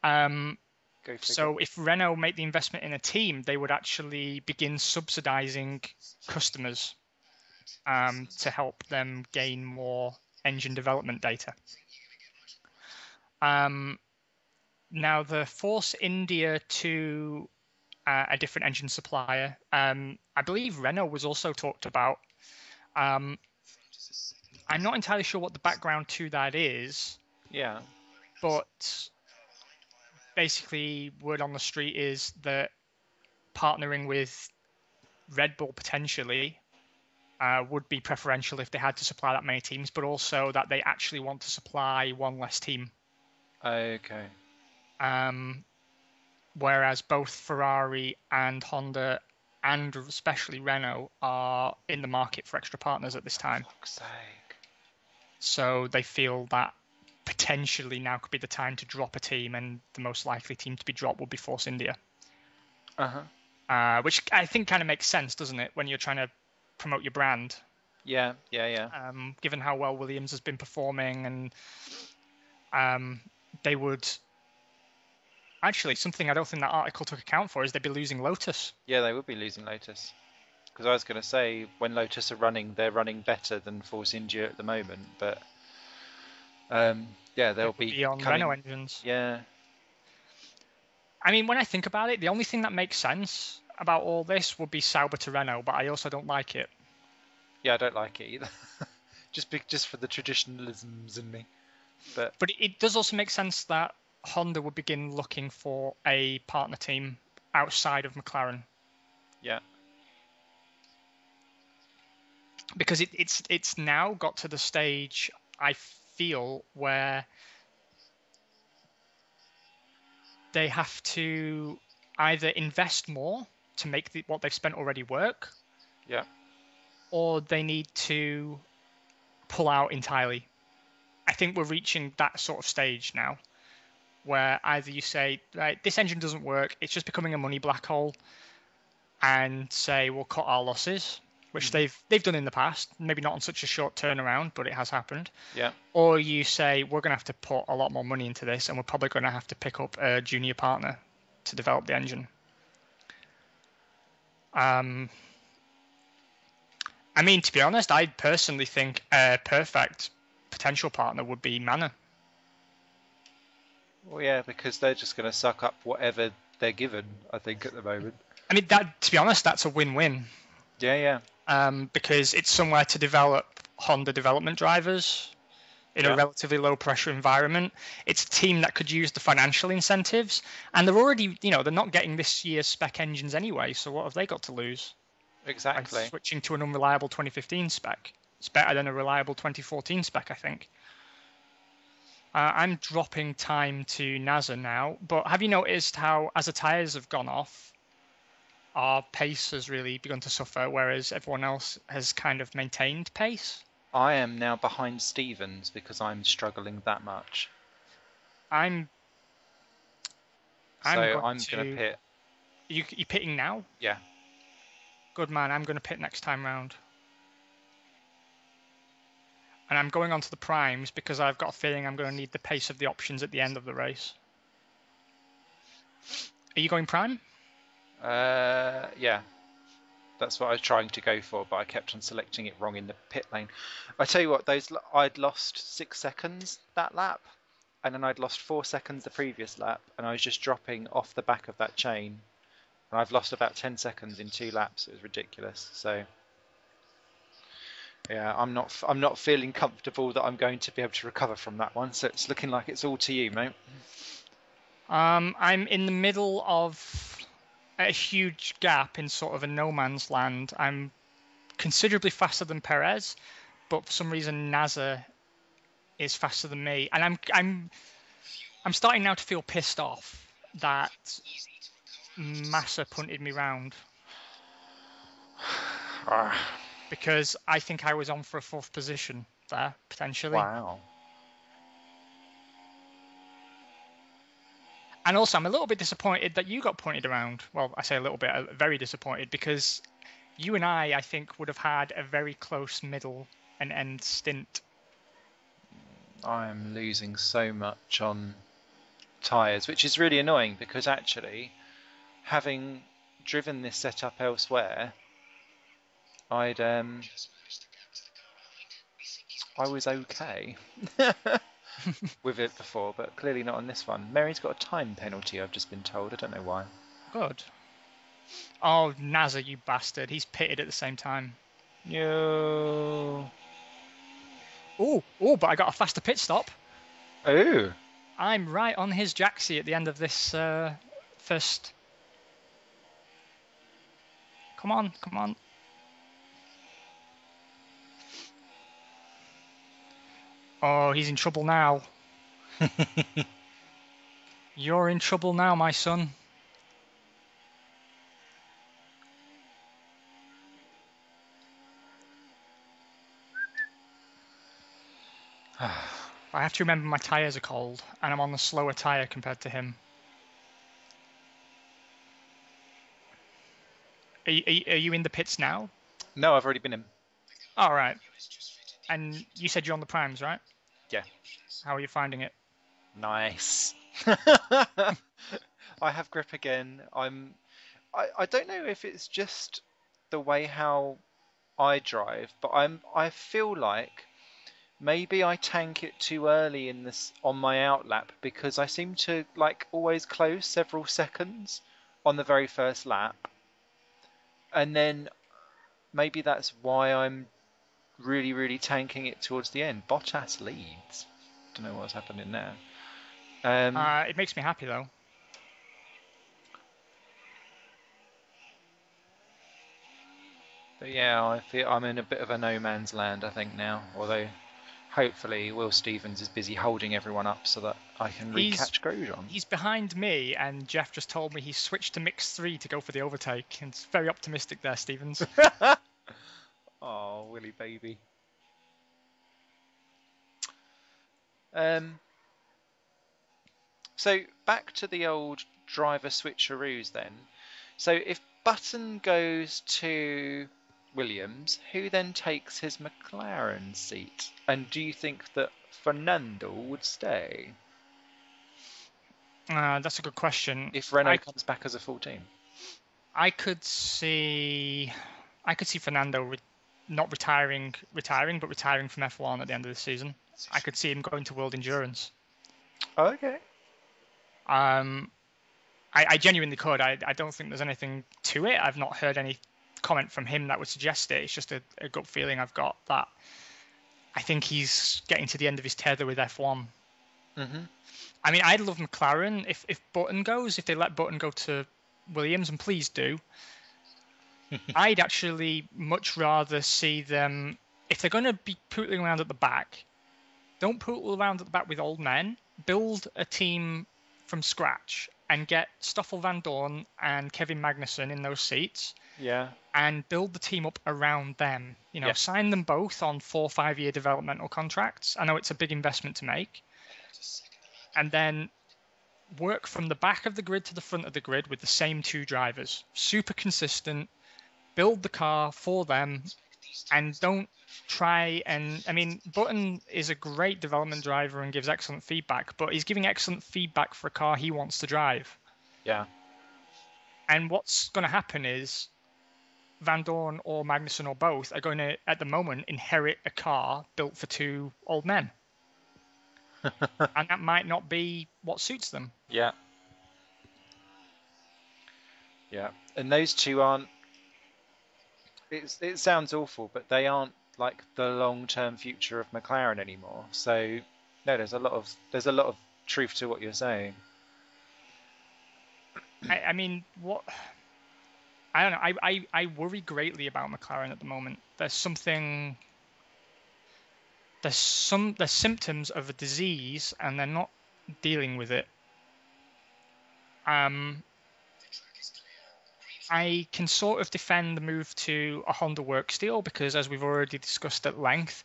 Um, Go figure. so if Renault make the investment in a team, they would actually begin subsidizing customers to help them gain more engine development data. Now, the Force India to a different engine supplier, I believe Renault was also talked about. I'm not entirely sure what the background to that is. Yeah. But basically, word on the street is that partnering with Red Bull potentially would be preferential if they had to supply that many teams, but also that they actually want to supply one less team. Okay. Whereas both Ferrari and Honda, and especially Renault, are in the market for extra partners at this time. Fuck's sake. So they feel that potentially now could be the time to drop a team, and the most likely team to be dropped would be Force India. Which I think kind of makes sense, doesn't it, when you're trying to promote your brand? Yeah. Given how well Williams has been performing, and they would actually, something I don't think that article took account for is they'd be losing Lotus. Yeah, they would be losing Lotus. Because I was going to say, when Lotus are running, they're running better than Force India at the moment. But yeah, they'll be on coming... Renault engines. Yeah. I mean, when I think about it, the only thing that makes sense about all this would be Sauber to Renault, but I also don't like it. Yeah, I don't like it either. just for the traditionalisms in me. But it does also make sense that Honda would begin looking for a partner team outside of McLaren. Yeah. Because it's now got to the stage, I feel, where they have to either invest more to make what they've spent already work. Yeah. Or they need to pull out entirely. I think we're reaching that sort of stage now, where either you say, right, this engine doesn't work, it's just becoming a money black hole, and say we'll cut our losses, which they've done in the past, maybe not on such a short turnaround, but it has happened. Yeah. Or you say we're going to have to put a lot more money into this, and we're probably going to have to pick up a junior partner to develop the engine. I mean, to be honest, I personally think a perfect potential partner would be Manor. Well, yeah, because they're just going to suck up whatever they're given, I think, at the moment. I mean, to be honest, that's a win-win. Yeah. Because it's somewhere to develop Honda development drivers in a relatively low-pressure environment. It's a team that could use the financial incentives, and they're already, they're not getting this year's spec engines anyway, so what have they got to lose? Exactly. By switching to an unreliable 2015 spec. It's better than a reliable 2014 spec, I think. I'm dropping time to NASA now, but have you noticed how, as the tyres have gone off, our pace has really begun to suffer, whereas everyone else has kind of maintained pace? I am now behind Stevens because I'm struggling that much. I'm going to pit. You pitting now? Yeah. Good man, I'm going to pit next time round. And I'm going on to the primes because I've got a feeling I'm going to need the pace of the options at the end of the race. Are you going prime? Yeah. That's what I was trying to go for, but I kept on selecting it wrong in the pit lane. I tell you what, I'd lost 6 seconds that lap, and then I'd lost 4 seconds the previous lap, and I was just dropping off the back of that chain. And I've lost about 10 seconds in 2 laps. It was ridiculous. So, yeah, I'm not feeling comfortable that I'm going to be able to recover from that one. So it's looking like it's all to you, mate. I'm in the middle of a huge gap in sort of a no man's land. I'm considerably faster than Perez, but for some reason NASA is faster than me, and I'm starting now to feel pissed off that Massa punted me round because I think I was on for a 4th position there potentially. Wow. And also, I'm a little bit disappointed that you got pointed around. Well, I say a little bit, very disappointed, because you and I think, would have had a very close middle and end stint. I'm losing so much on tyres, which is really annoying because actually, having driven this setup elsewhere, I was okay with it before, but clearly not on this one. Mary's got a time penalty, I've just been told. I don't know why. Good. Oh, NASA, you bastard. He's pitted at the same time. No. Oh, but I got a faster pit stop. Oh. I'm right on his jacksie at the end of this first. Come on. Oh, he's in trouble now. You're in trouble now, my son. I have to remember my tyres are cold, and I'm on the slower tyre compared to him. Are you in the pits now? No, I've already been in. All right. And you said you're on the primes, right? Yeah. How are you finding it? Nice. I have grip again. I don't know if it's just the way how I drive, but I feel like maybe I tank it too early in this on my outlap because I seem to like always close several seconds on the very first lap. And then maybe that's why I'm really, really tanking it towards the end. Bottas leads. Don't know what's happening there. It makes me happy though. But yeah, I feel I'm in a bit of a no man's land, I think now. Although, hopefully, Will Stevens is busy holding everyone up so that I can recatch Grosjean. He's behind me, and Jeff just told me he's switched to mix 3 to go for the overtake. And it's very optimistic there, Stevens. Oh, Willy baby. So back to the old driver switcheroos then. So if Button goes to Williams, who then takes his McLaren seat? And do you think that Fernando would stay? That's a good question. If Renault comes back as a full team? I could see Fernando not retiring, but retiring from F1 at the end of the season. I could see him going to World Endurance. Oh, okay. I genuinely could. I don't think there's anything to it. I've not heard any comment from him that would suggest it. It's just a gut feeling I've got that I think he's getting to the end of his tether with F1. Mm-hmm. I mean, I'd love McLaren if Button goes, if they let Button go to Williams, and please do. I'd actually much rather see them, if they're going to be pootling around at the back, don't pootle around at the back with old men. Build a team from scratch and get Stoffel Van Dorn and Kevin Magnussen in those seats. Yeah. And build the team up around them. You know, sign them both on 4 or 5 year developmental contracts. I know it's a big investment to make. And then work from the back of the grid to the front of the grid with the same 2 drivers. Super consistent. Build the car for them. And don't try and... I mean, Button is a great development driver and gives excellent feedback, but he's giving excellent feedback for a car he wants to drive. Yeah. And what's going to happen is Van Dorn or Magnussen or both are going to, at the moment, inherit a car built for 2 old men. And that might not be what suits them. Yeah. Yeah. And those 2 aren't... It sounds awful, but they aren't like the long-term future of McLaren anymore. So no, there's a lot of truth to what you're saying. I mean, what... I don't know. I worry greatly about McLaren at the moment. There's something there's symptoms of a disease and they're not dealing with it. I can sort of defend the move to a Honda Works deal because, as we've already discussed at length,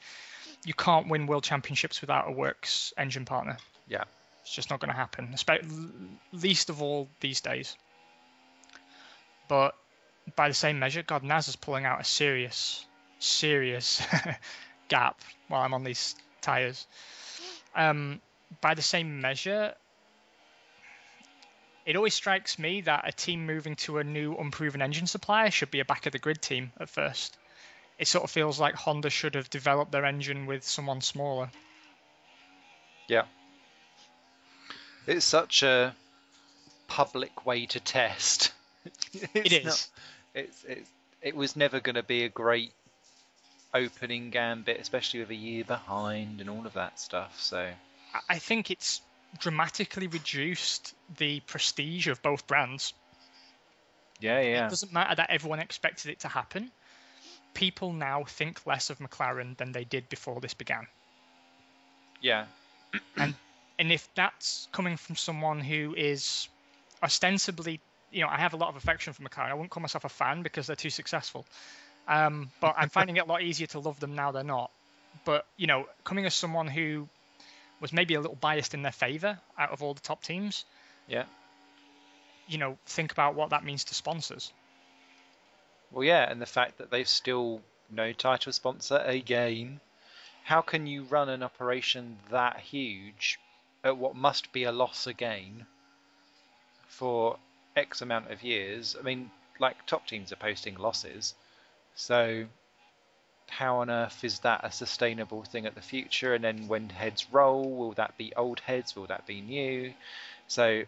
you can't win World Championships without a Works engine partner. Yeah. It's just not going to happen, least of all these days. But by the same measure, God, Naz is pulling out a serious gap while I'm on these tyres. By the same measure, it always strikes me that a team moving to a new unproven engine supplier should be a back-of-the-grid team at first. It sort of feels like Honda should have developed their engine with someone smaller. Yeah. It's such a public way to test. It is. It was never going to be a great opening gambit, especially with a year behind and all of that stuff. So I think it's dramatically reduced the prestige of both brands. Yeah. It doesn't matter that everyone expected it to happen. People now think less of McLaren than they did before this began. Yeah. And if that's coming from someone who is ostensibly, I have a lot of affection for McLaren. I wouldn't call myself a fan because they're too successful. But I'm finding it a lot easier to love them now they're not. But, coming as someone who was maybe a little biased in their favour out of all the top teams. Yeah. Think about what that means to sponsors. Well, yeah, and the fact that they've still no title sponsor again. How can you run an operation that huge at what must be a loss again for X amount of years? I mean, like, top teams are posting losses. So how on earth is that a sustainable thing at the future? And then when heads roll, will that be old heads? Will that be new? So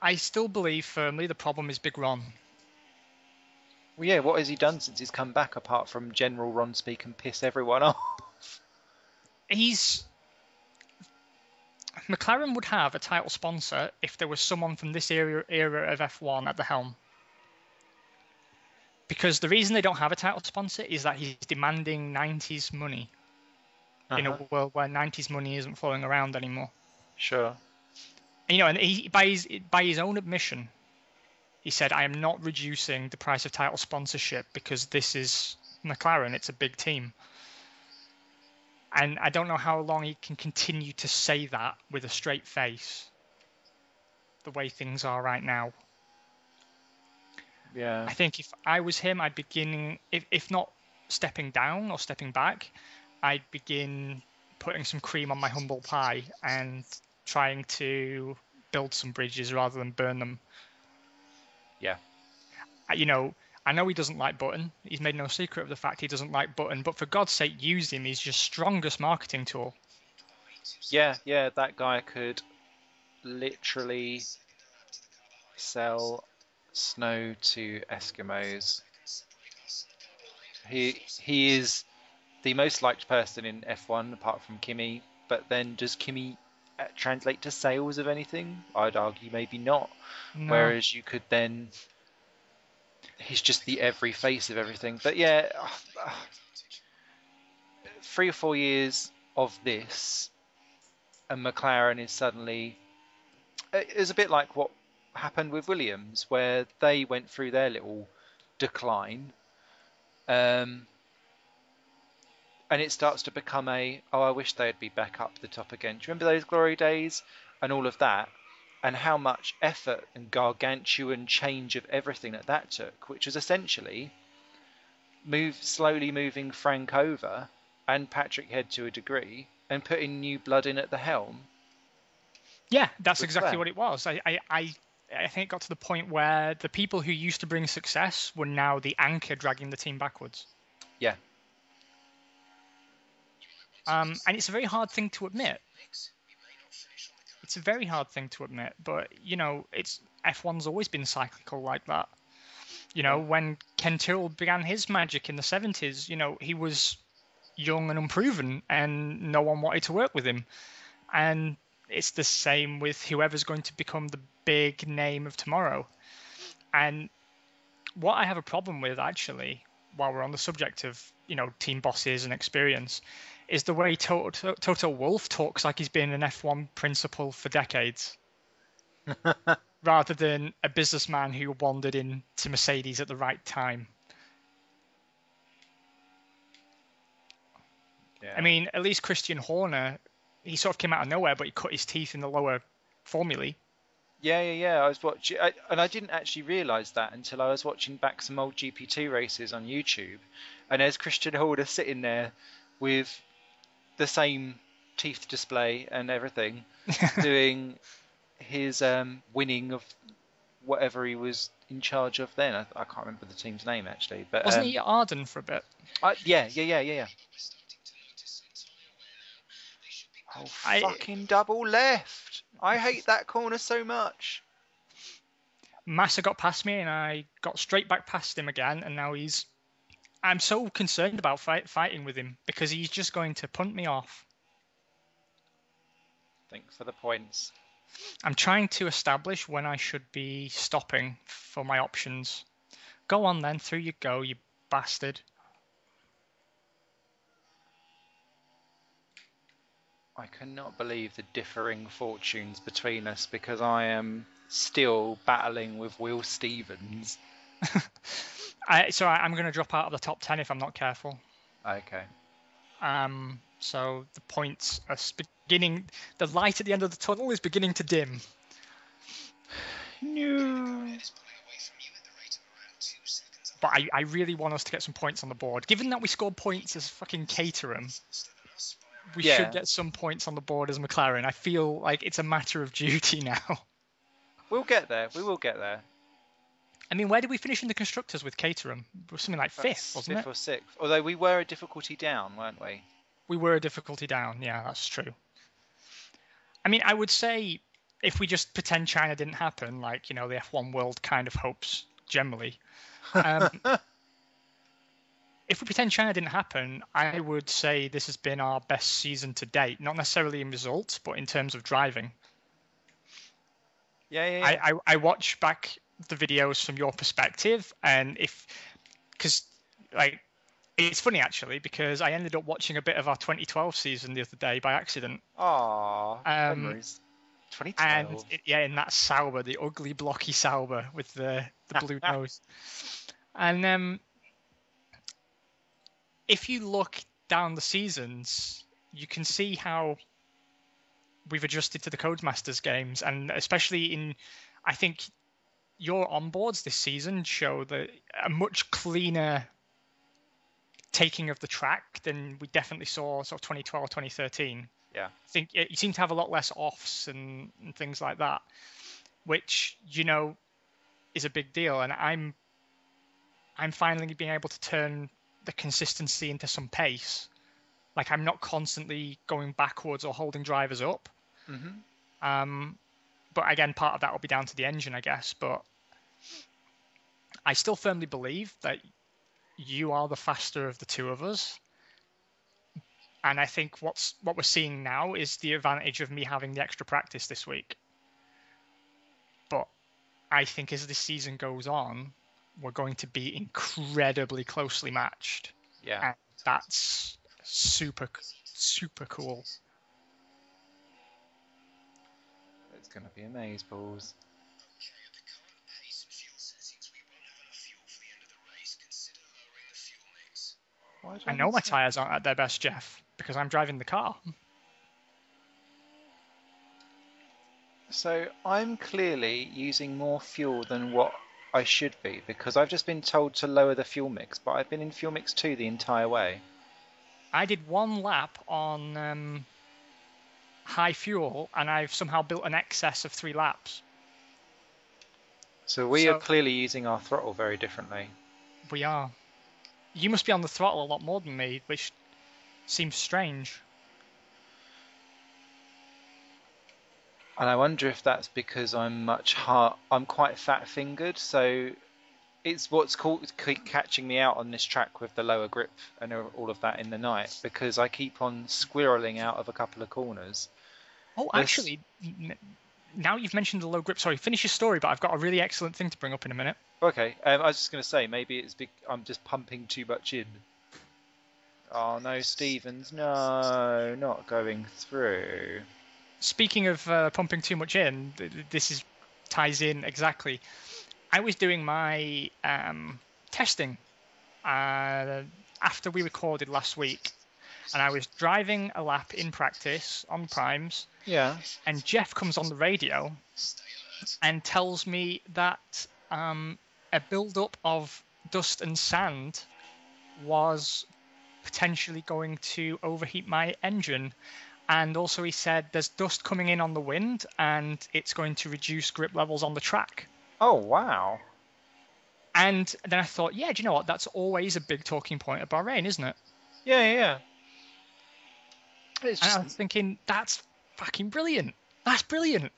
I still believe firmly the problem is Big Ron. Well, yeah, what has he done since he's come back apart from General Ron speak and piss everyone off? McLaren would have a title sponsor if there was someone from this era of F1 at the helm. Because the reason they don't have a title sponsor is that he's demanding 90s money in a world where 90s money isn't flowing around anymore. Sure. And he, by his own admission, he said, I am not reducing the price of title sponsorship because this is McLaren. It's a big team. And I don't know how long he can continue to say that with a straight face, the way things are right now. Yeah. I think if I was him, I'd begin, if not stepping down or stepping back, I'd begin putting some cream on my humble pie and trying to build some bridges rather than burn them. Yeah. I know he doesn't like Button. He's made no secret of the fact he doesn't like Button, but for God's sake, use him. He's your strongest marketing tool. Yeah, that guy could literally sell snow to Eskimos. He is the most liked person in F1 apart from Kimi, but then does Kimi translate to sales of anything? I'd argue maybe not. No. Whereas you could then... He's just the every face of everything. But yeah, 3 or 4 years of this, and McLaren is suddenly... It's a bit like what happened with Williams, where they went through their little decline. And it starts to become I wish they'd be back up the top again. Do you remember those glory days and all of that? And how much effort and gargantuan change of everything that took, which was essentially slowly moving Frank over and Patrick Head to a degree and putting new blood in at the helm. Yeah, that's exactly what it was. I think it got to the point where the people who used to bring success were now the anchor dragging the team backwards. Yeah. And it's a very hard thing to admit. It's a very hard thing to admit, but F1's always been cyclical like that. When Ken Tyrrell began his magic in the 70s, he was young and unproven, and no one wanted to work with him. And it's the same with whoever's going to become the big name of tomorrow. And what I have a problem with, actually, while we're on the subject of, team bosses and experience, is the way Toto Wolff talks like he's been an F1 principal for decades, rather than a businessman who wandered into Mercedes at the right time. Yeah. I mean, at least Christian Horner, he sort of came out of nowhere, but he cut his teeth in the lower formulae. Yeah. I was watching, and I didn't actually realise that until I was watching back some old GP2 races on YouTube, and there's Christian Horner sitting there with the same teeth display and everything, doing his winning of whatever he was in charge of then. I can't remember the team's name actually, but wasn't he at Arden for a bit? Yeah. Oh, fucking double left! I hate that corner so much. Massa got past me, and I got straight back past him again, and now I'm so concerned about fighting with him, because he's just going to punt me off. Think for the points. I'm trying to establish when I should be stopping for my options. Go on then, through you go, you bastard. I cannot believe the differing fortunes between us, because I am still battling with Will Stevens. So I'm going to drop out of the top 10 if I'm not careful. Okay. So the points are beginning. The light at the end of the tunnel is beginning to dim. No. But I really want us to get some points on the board. Given that we scored points as fucking Caterham, we should get some points on the board as McLaren. I feel like it's a matter of duty now. We'll get there. We will get there. I mean, where did we finish in the constructors with Caterham? Something like fifth, wasn't it? Fifth or sixth. Although we were a difficulty down, weren't we? We were a difficulty down. Yeah, that's true. I mean, I would say if we just pretend China didn't happen, like, the F1 world kind of hopes generally. If we pretend China didn't happen, I would say this has been our best season to date. Not necessarily in results, but in terms of driving. Yeah. I watch back the videos from your perspective, and because it's funny actually, because I ended up watching a bit of our 2012 season the other day by accident. Aww, memories. 2012. And in that Sauber, the ugly blocky Sauber with the blue nose. And if you look down the seasons, you can see how we've adjusted to the Codemasters games, and especially I think your onboards this season show a much cleaner taking of the track than we definitely saw sort of 2012, 2013. Yeah. I think you seem to have a lot less offs and things like that, which, is a big deal. And I'm finally being able to turn the consistency into some pace. Like, I'm not constantly going backwards or holding drivers up. Mm-hmm. But again, part of that will be down to the engine, I guess. But I still firmly believe that you are the faster of the two of us. And I think what we're seeing now is the advantage of me having the extra practice this week. But I think as this season goes on, we're going to be incredibly closely matched. Yeah. And that's super, super cool. It's going to be amazeballs. I know my tyres aren't at their best, Jeff, because I'm driving the car. So I'm clearly using more fuel than what I should be, because I've just been told to lower the fuel mix, but I've been in fuel mix 2 the entire way. I did one lap on high fuel, and I've somehow built an excess of 3 laps. So we are clearly using our throttle very differently. We are. You must be on the throttle a lot more than me, which seems strange. And I wonder if that's because I'm quite fat-fingered, so it's what's called catching me out on this track with the lower grip and all of that in the night, because I keep on squirreling out of a couple of corners. Oh, actually, now you've mentioned the low grip. Sorry, finish your story, but I've got a really excellent thing to bring up in a minute. Okay, I was just going to say, maybe it's I'm just pumping too much in. Oh no, Stevens, no, not going through. Speaking of pumping too much in, this ties in exactly. I was doing my testing after we recorded last week, and I was driving a lap in practice on primes. Yeah. And Jeff comes on the radio and tells me that a build-up of dust and sand was potentially going to overheat my engine. And also he said there's dust coming in on the wind and it's going to reduce grip levels on the track. Oh, wow. And then I thought, yeah, do you know what? That's always a big talking point at Bahrain, isn't it? Yeah. And I was thinking, that's fucking brilliant. That's brilliant.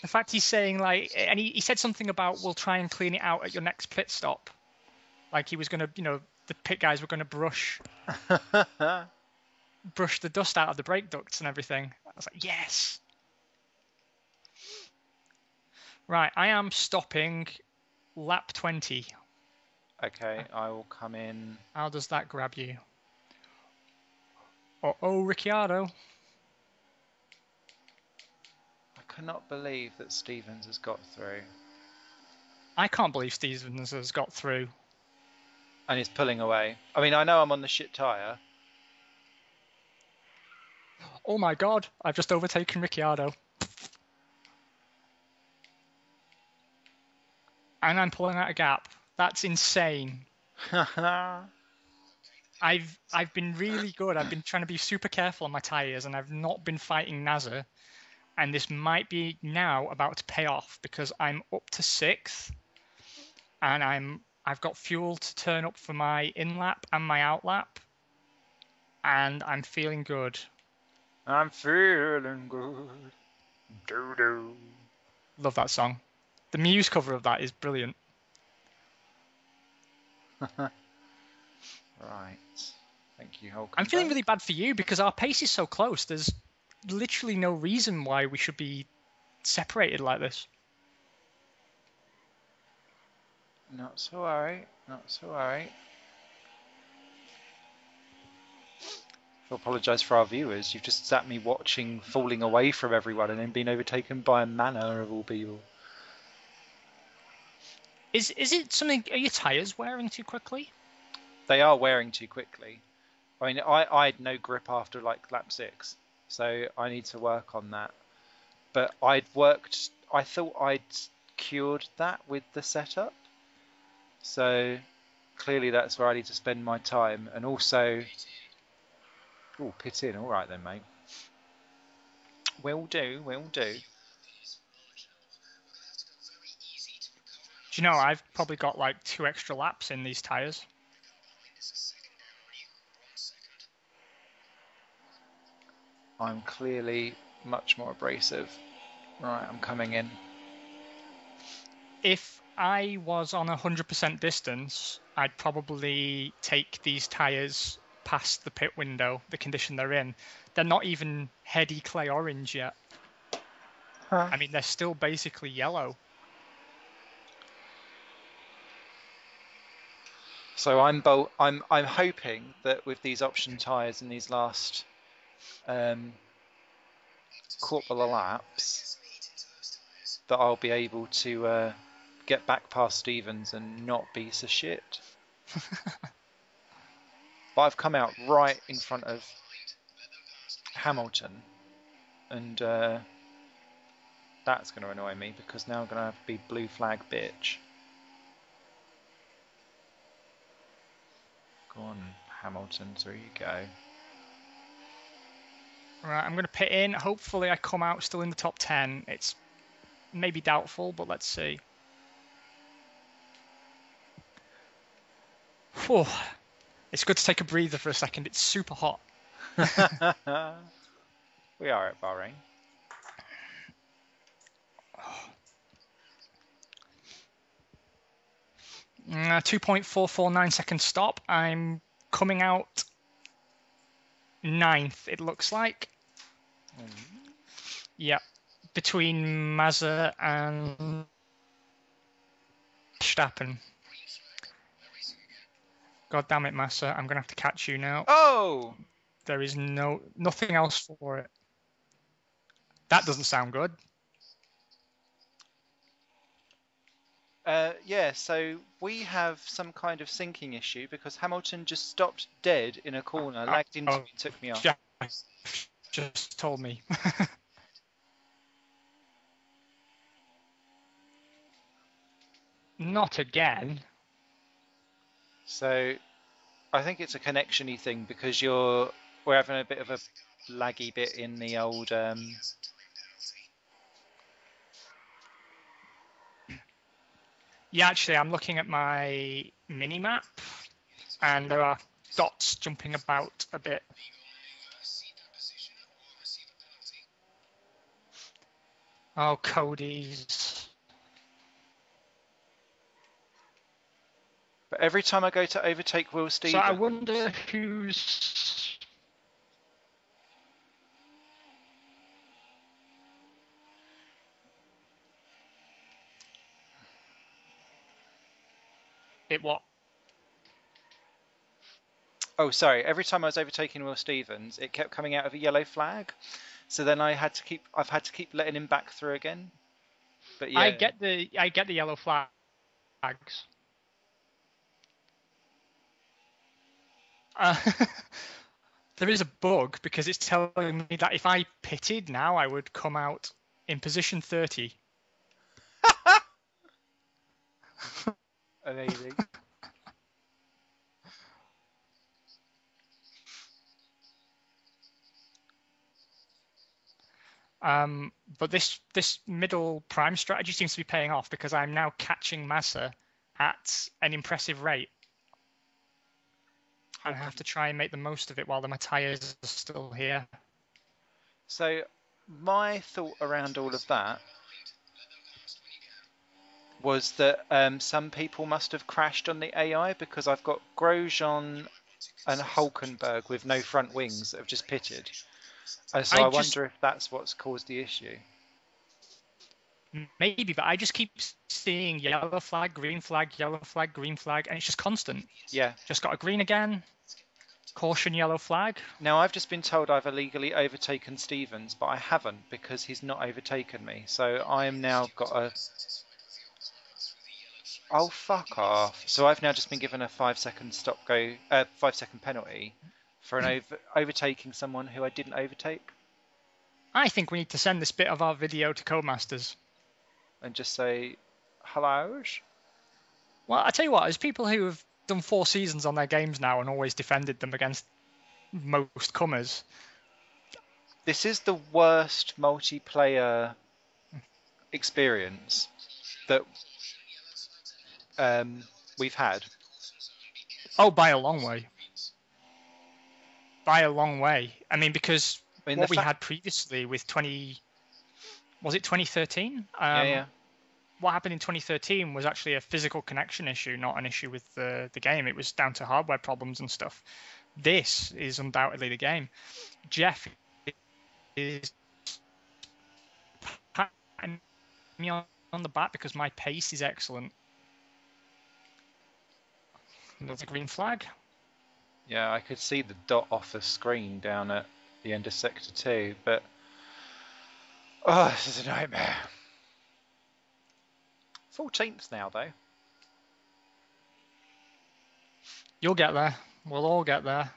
The fact he's saying, like, and he said something about, we'll try and clean it out at your next pit stop. Like he was going to, the pit guys were going to brush the dust out of the brake ducts and everything. I was like, yes. Right, I am stopping lap 20. Okay, I will come in. How does that grab you? Oh, Ricciardo. I cannot believe that Stevens has got through. I can't believe Stevens has got through. And he's pulling away. I mean, I know I'm on the shit tyre. Oh my god, I've just overtaken Ricciardo. And I'm pulling out a gap. That's insane. I've been really good. I've been trying to be super careful on my tyres, and I've not been fighting Nasser. And this might be now about to pay off because I'm up to 6th, and I've got fuel to turn up for my in lap and my out lap, and I'm feeling good. I'm feeling good. Doo-doo. Love that song. The Muse cover of that is brilliant. Right. Thank you, Hulkenberg. I'm feeling really bad for you because our pace is so close. There's literally no reason why we should be separated like this. Not so worry. Not so worry. I apologise for our viewers. You've just sat me watching falling away from everyone and then being overtaken by a manor of all people. Is it something? Are your tyres wearing too quickly? They are wearing too quickly. I mean, I had no grip after like lap 6, so I need to work on that. But I thought I'd cured that with the setup. So clearly that's where I need to spend my time. And also, oh, pit in. All right then, mate. Will do. Do you know, I've probably got like 2 extra laps in these tyres. I'm clearly much more abrasive. Right, I'm coming in. If I was on 100% distance, I'd probably take these tyres past the pit window, the condition they're in. They're not even heady clay orange yet. Huh. I mean, they're still basically yellow. So I'm hoping that with these option tyres in these last couple of laps that I'll be able to get back past Stevens and not be so shit. But I've come out right in front of Hamilton, and that's going to annoy me because now I'm going to have to be blue flag bitch. Go on, Hamilton, through you go. Right, I'm going to pit in. Hopefully I come out still in the top 10. It's maybe doubtful, but let's see. Whew. It's good to take a breather for a second. It's super hot. We are at Bahrain. Oh. 2.449 second stop. I'm coming out 9th, it looks like. Yep. between Massa and Verstappen. God damn it, Massa! I'm gonna have to catch you now. Oh! There is nothing else for it. That doesn't sound good. Yeah, so we have some kind of syncing issue because Hamilton just stopped dead in a corner, lagged into me and took me off. Jeff just told me. Not again. So I think it's a connection-y thing because we're having a bit of a laggy bit in the old Yeah, actually, I'm looking at my mini-map, and there are dots jumping about a bit. Oh, Cody's. But every time I go to overtake Will So Stevens... I wonder who's... It what? Oh, sorry. Every time I was overtaking Will Stevens, it kept coming out of a yellow flag. So then I've had to keep letting him back through again. But yeah. I get the yellow flags. There is a bug because it's telling me that if I pitted now, I would come out in position 30. Amazing. But this middle prime strategy seems to be paying off because I'm now catching Massa at an impressive rate. And I have to try and make the most of it while my tyres are still here. So my thought around all of that was that some people must have crashed on the AI because I've got Grosjean and Hulkenberg with no front wings that have just pitted. So I wonder if that's what's caused the issue. Maybe, but I just keep seeing yellow flag, green flag, yellow flag, green flag, and it's just constant. Yeah. Just got a green again. Caution, yellow flag. Now, I've just been told I've illegally overtaken Stevens, but I haven't because he's not overtaken me. So I am now got a... Oh, fuck off. So I've now just been given a 5-second 5-second penalty for an overtaking someone who I didn't overtake. I think we need to send this bit of our video to Codemasters. And just say, hello? Well, I tell you what, as people who have done 4 seasons on their games now and always defended them against most comers. This is the worst multiplayer experience that we've had. Oh, by a long way. By a long way. I mean, because what we had previously with 2013? Yeah. What happened in 2013 was actually a physical connection issue, not an issue with the game. It was down to hardware problems and stuff. This is undoubtedly the game. Jeff is patting me on the back because my pace is excellent. There's a green flag. Yeah, I could see the dot off the screen down at the end of Sector 2, but... Oh, this is a nightmare. 14th now, though. You'll get there. We'll all get there.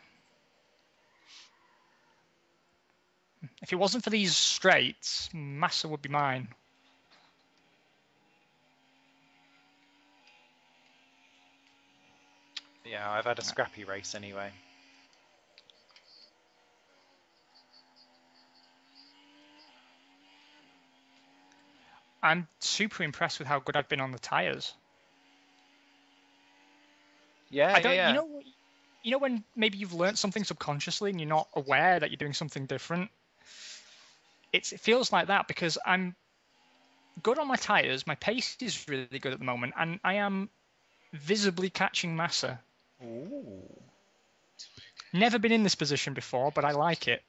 If it wasn't for these straights, Massa would be mine. Yeah, I've had a scrappy race anyway. I'm super impressed with how good I've been on the tyres. Yeah. You know when maybe you've learned something subconsciously and you're not aware that you're doing something different? It feels like that because I'm good on my tyres. My pace is really good at the moment, and I am visibly catching Massa. Ooh. Never been in this position before, but I like it.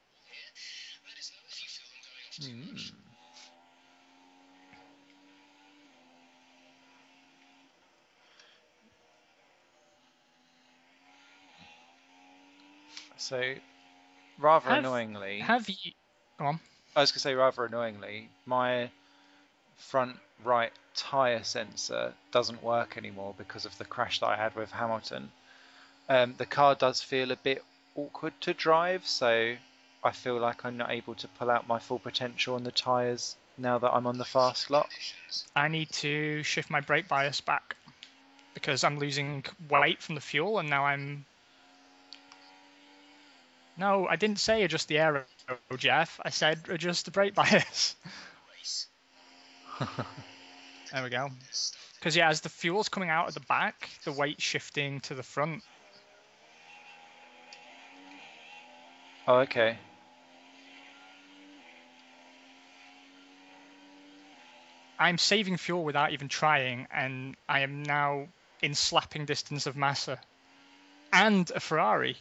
So, rather Have annoyingly, have you? Go on. I was going to say rather annoyingly, my front right tyre sensor doesn't work anymore because of the crash that I had with Hamilton. The car does feel a bit awkward to drive, so I feel like I'm not able to pull out my full potential on the tyres now that I'm on the fast lot. I need to shift my brake bias back because I'm losing weight from the fuel, and now I'm. No, I didn't say adjust the aero, Jeff. I said adjust the brake bias. There we go. Because yeah, as the fuel's coming out at the back, the weight's shifting to the front. Oh, okay. I'm saving fuel without even trying, and I am now in slapping distance of Massa and a Ferrari.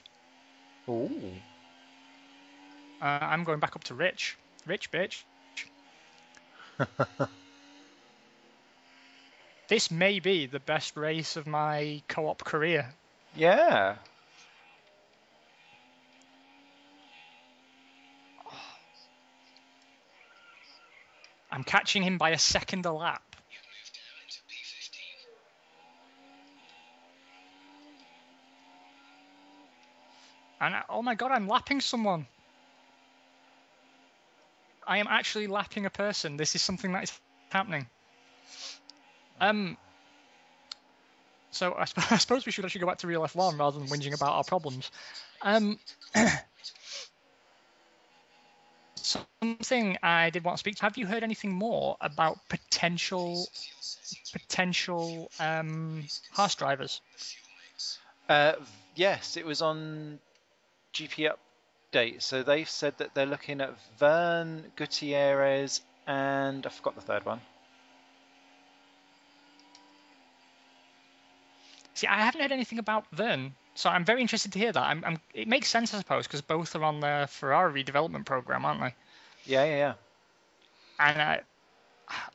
Ooh. I'm going back up to Rich. Rich, bitch. This may be the best race of my co-op career. Yeah. I'm catching him by a second a lap. And oh my god, I'm lapping someone. I am actually lapping a person. This is something that is happening. So I suppose we should actually go back to real F1 rather than whinging about our problems. Something I did want to speak to. Have you heard anything more about potential Haas drivers? Yes, it was on GP Update. So they've said that they're looking at Vern, Gutierrez, and I forgot the third one. See, I haven't heard anything about Vern, so I'm very interested to hear that. It makes sense, I suppose, because both are on the Ferrari development program, aren't they? Yeah. And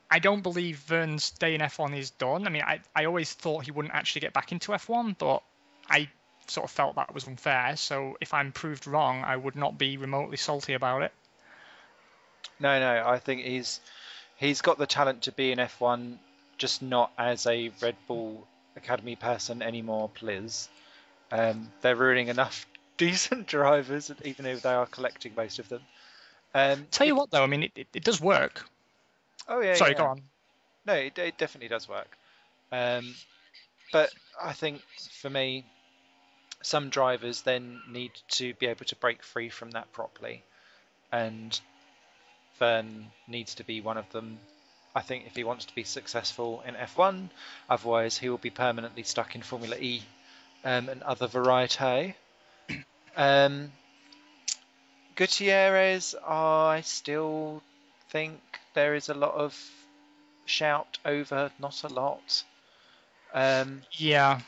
I don't believe Vern's day in F1 is done. I mean, I always thought he wouldn't actually get back into F1, but I sort of felt that was unfair. So if I'm proved wrong, I would not be remotely salty about it. No, I think he's got the talent to be in F1, just not as a Red Bull Academy person anymore, please. They're ruining enough decent drivers, even though they are collecting most of them. Tell you what, though, I mean, it does work. Oh yeah, Sorry, yeah. go on. No, it definitely does work. But I think for me, some drivers then need to be able to break free from that properly, and Vern needs to be one of them. I think if he wants to be successful in F1, otherwise he will be permanently stuck in Formula E and other variety. Gutierrez, I still think there is a lot of shout over not a lot. Yeah.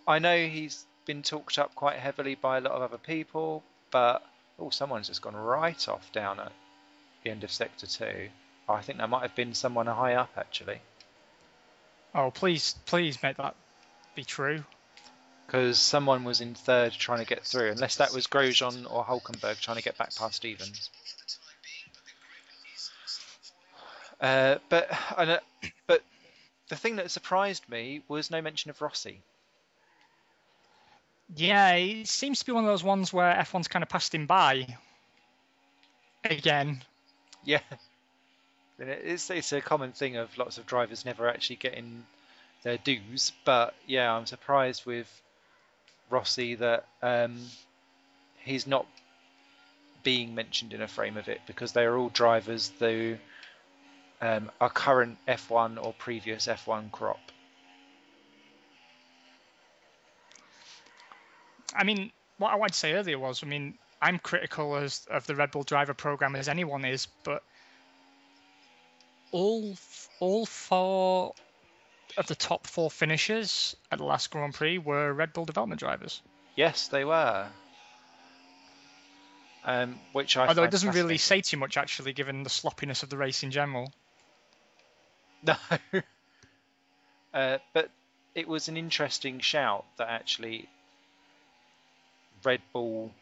I know he's been talked up quite heavily by a lot of other people, but someone's just gone right off down at the end of Sector 2. I think that might have been someone high up, actually. Oh, please make that be true. Because someone was in third trying to get through, unless that was Grosjean or Hulkenberg trying to get back past Stevens. But the thing that surprised me was no mention of Rossi. Yeah, it seems to be one of those ones where F1's kind of passed him by. Again. Yeah. It's a common thing of lots of drivers never actually getting their dues, but yeah, I'm surprised with Rossi that he's not being mentioned in a frame of it, because they are all drivers who are current F1 or previous F1 crop. I mean, what I wanted to say earlier was, I mean, I'm critical of the Red Bull driver program as anyone is, but all four of the top four finishers at the last Grand Prix were Red Bull development drivers. Yes, they were. Which I Although find it doesn't really fascinating. say too much, actually, given the sloppiness of the race in general. No. But it was an interesting shout that actually Red Bull,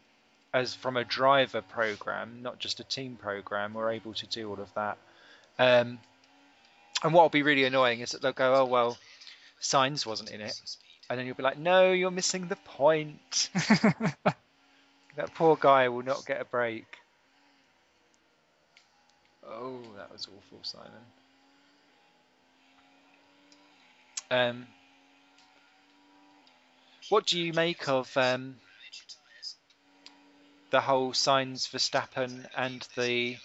as from a driver program, not just a team program, were able to do all of that. And what will be really annoying is that they'll go, oh, well, Sainz wasn't in it. And then you'll be like, no, you're missing the point. That poor guy will not get a break. Oh, that was awful, Simon. What do you make of the whole Sainz Verstappen and the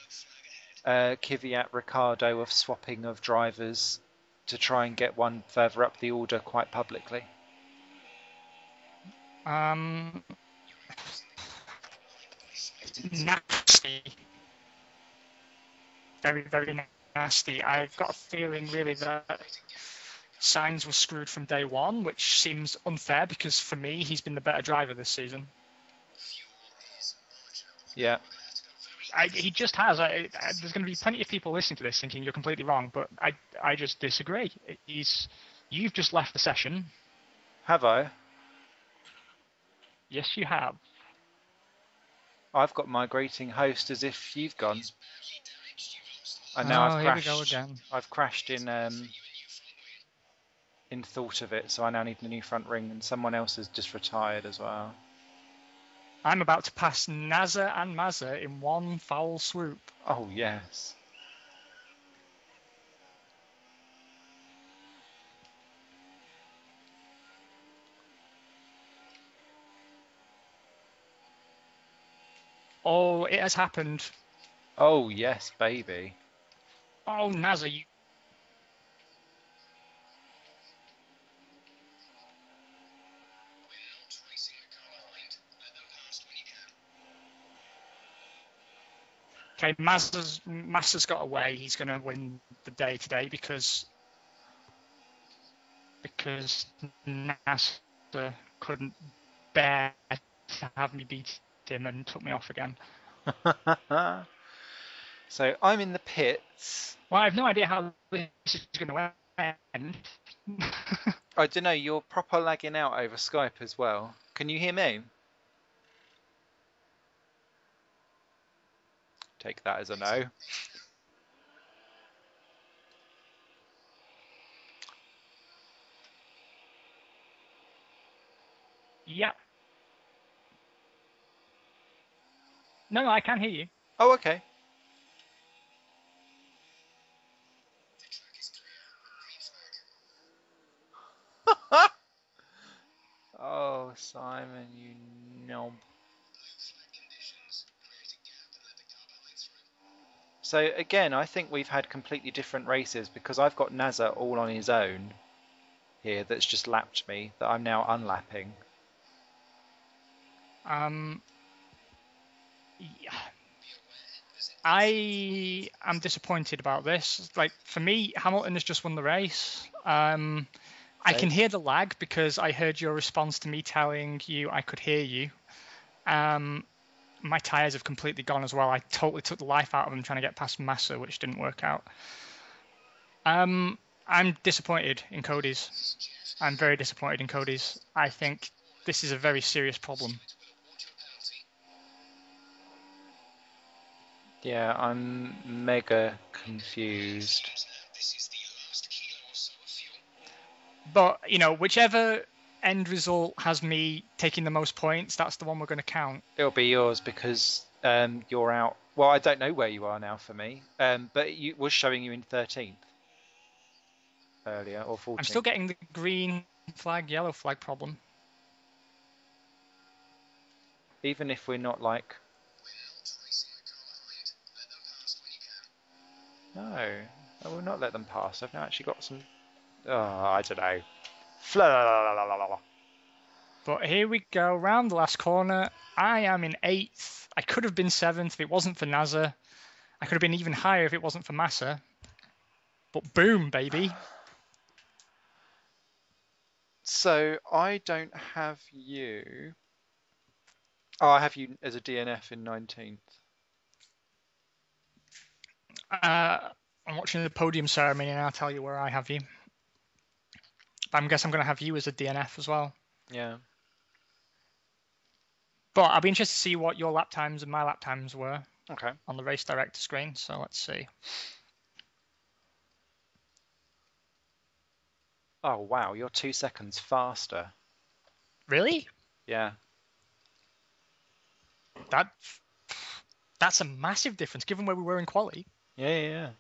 Kvyat Ricciardo of swapping of drivers to try and get one further up the order quite publicly? Nasty. Very, very nasty. I've got a feeling really that Sainz was screwed from day one, which seems unfair because for me, he's been the better driver this season. Yeah. He just has. There's going to be plenty of people listening to this thinking you're completely wrong, but I just disagree. You've just left the session. Have I? Yes, you have. I've got migrating host as if you've gone. And now I've crashed. Here we go again. I've crashed in thought of it, so I now need the new front ring, and someone else has just retired as well. I'm about to pass Nazar and Mazza in one foul swoop. Oh, yes. Oh, it has happened. Oh, yes, baby. Oh, Nazar, you... Okay, Mazza's got away. He's going to win the day today because Nazar couldn't bear to have me beat him and took me off again. So I'm in the pits. Well, I have no idea how this is going to end. I don't know, you're proper lagging out over Skype as well. Can you hear me? Take that as a no. Yeah. No, I can hear you. Oh, okay. Oh, Simon, you knob. So again, I think we've had completely different races because I've got Nazar all on his own here that's just lapped me, that I'm now unlapping. Yeah. I am disappointed about this. Like, for me, Hamilton has just won the race. I can hear the lag because I heard your response to me telling you I could hear you. My tyres have completely gone as well. I totally took the life out of them trying to get past Massa, which didn't work out. I'm disappointed in Cody's. I'm very disappointed in Cody's. I think this is a very serious problem. Yeah, I'm mega confused. But, you know, whichever end result has me taking the most points, that's the one we're going to count. It'll be yours because you're out. Well, I don't know where you are now for me, but it was showing you in 13th earlier, or 14th. I'm still getting the green flag, yellow flag problem. Even if we're not like... No, I will not let them pass. I've now actually got some... Oh, I don't know. But here we go, round the last corner. I am in 8th. I could have been 7th if it wasn't for Nazar. I could have been even higher if it wasn't for Massa. But boom, baby. So I don't have you... Oh, I have you as a DNF in 19th. I'm watching the podium ceremony and I'll tell you where I have you. But I guess I'm going to have you as a DNF as well. Yeah. But I'll be interested to see what your lap times and my lap times were Okay. on the race director screen. So let's see. Oh wow, you're 2 seconds faster. Really? Yeah. That's a massive difference given where we were in quali. Yeah.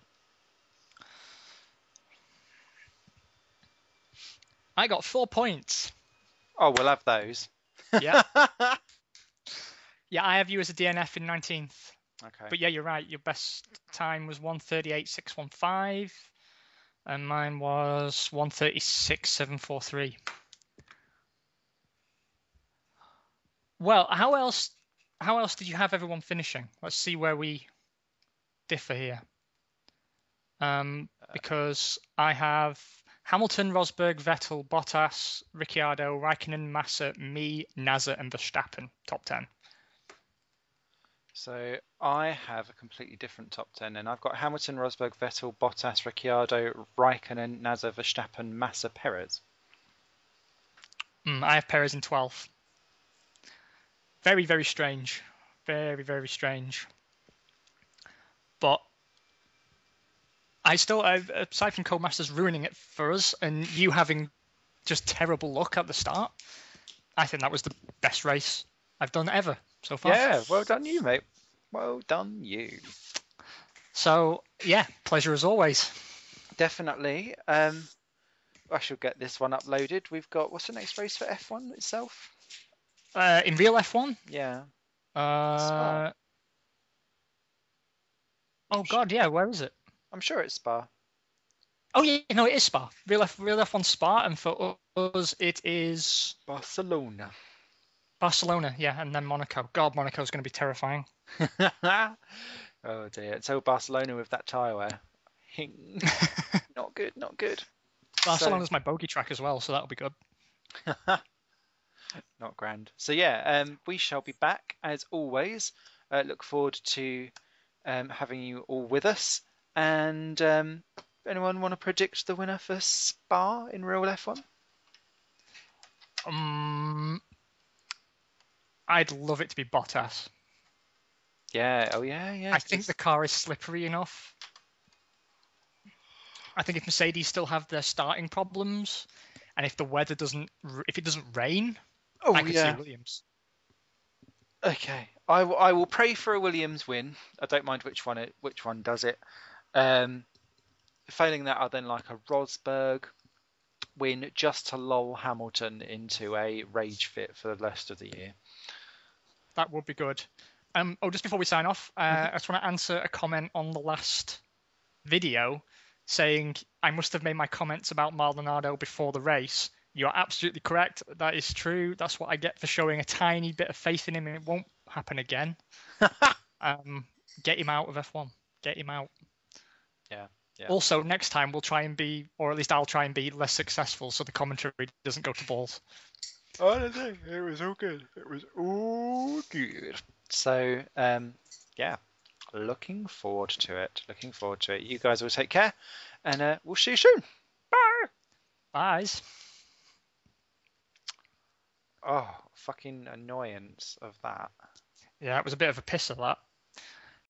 I got 4 points. Oh, we'll have those. Yeah. Yeah, I have you as a DNF in 19th. Okay. But yeah, you're right. Your best time was 1:38.615, and mine was 1:36.743. Well, how else did you have everyone finishing? Let's see where we differ here. Because I have Hamilton, Rosberg, Vettel, Bottas, Ricciardo, Raikkonen, Massa, me, Nasser, and Verstappen top 10. So I have a completely different top 10, and I've got Hamilton, Rosberg, Vettel, Bottas, Ricciardo, Raikkonen, Nasser, Verstappen, Massa, Perez. I have Perez in 12th. Very, very strange. Very, very strange. But I still, aside from Codemasters ruining it for us and you having just terrible luck at the start, I think that was the best race I've done ever so far. Yeah, well done you, mate. Well done you. So, yeah, pleasure as always. Definitely. I shall get this one uploaded. We've got, what's the next race for F1 itself? In real F1? Yeah. Oh, God, yeah, where is it? I'm sure it's Spa. Oh, yeah, no, it is Spa. Real F1 Spa, and for us, it is Barcelona. Barcelona, yeah, and then Monaco. God, Monaco's going to be terrifying. Oh dear, it's old Barcelona with that tyre wear. Not good, not good. Barcelona's my bogey track as well, so that'll be good. Not grand. So yeah, we shall be back as always. Look forward to having you all with us. And anyone want to predict the winner for Spa in real F1? I'd love it to be Bottas. Yeah. Oh yeah. I think the car is slippery enough. I think if Mercedes still have their starting problems, and if the weather doesn't rain, I could see Williams. Okay, I will pray for a Williams win. I don't mind which one does it. Failing that, I'll then like a Rosberg win just to lull Hamilton into a rage fit for the rest of the year. That would be good. Just before we sign off, I just want to answer a comment on the last video saying I must have made my comments about Maldonado before the race. You're absolutely correct. That is true. That's what I get for showing a tiny bit of faith in him, and it won't happen again. Get him out of F1. Get him out. Yeah. Also, next time we'll try and be, or at least I'll try and be less successful so the commentary doesn't go to balls. Oh, no, it was all good. It was all good. So, yeah, looking forward to it. You guys will take care, and we'll see you soon. Bye. Byes. Oh, fucking annoyance of that. Yeah, it was a bit of a pisser, that.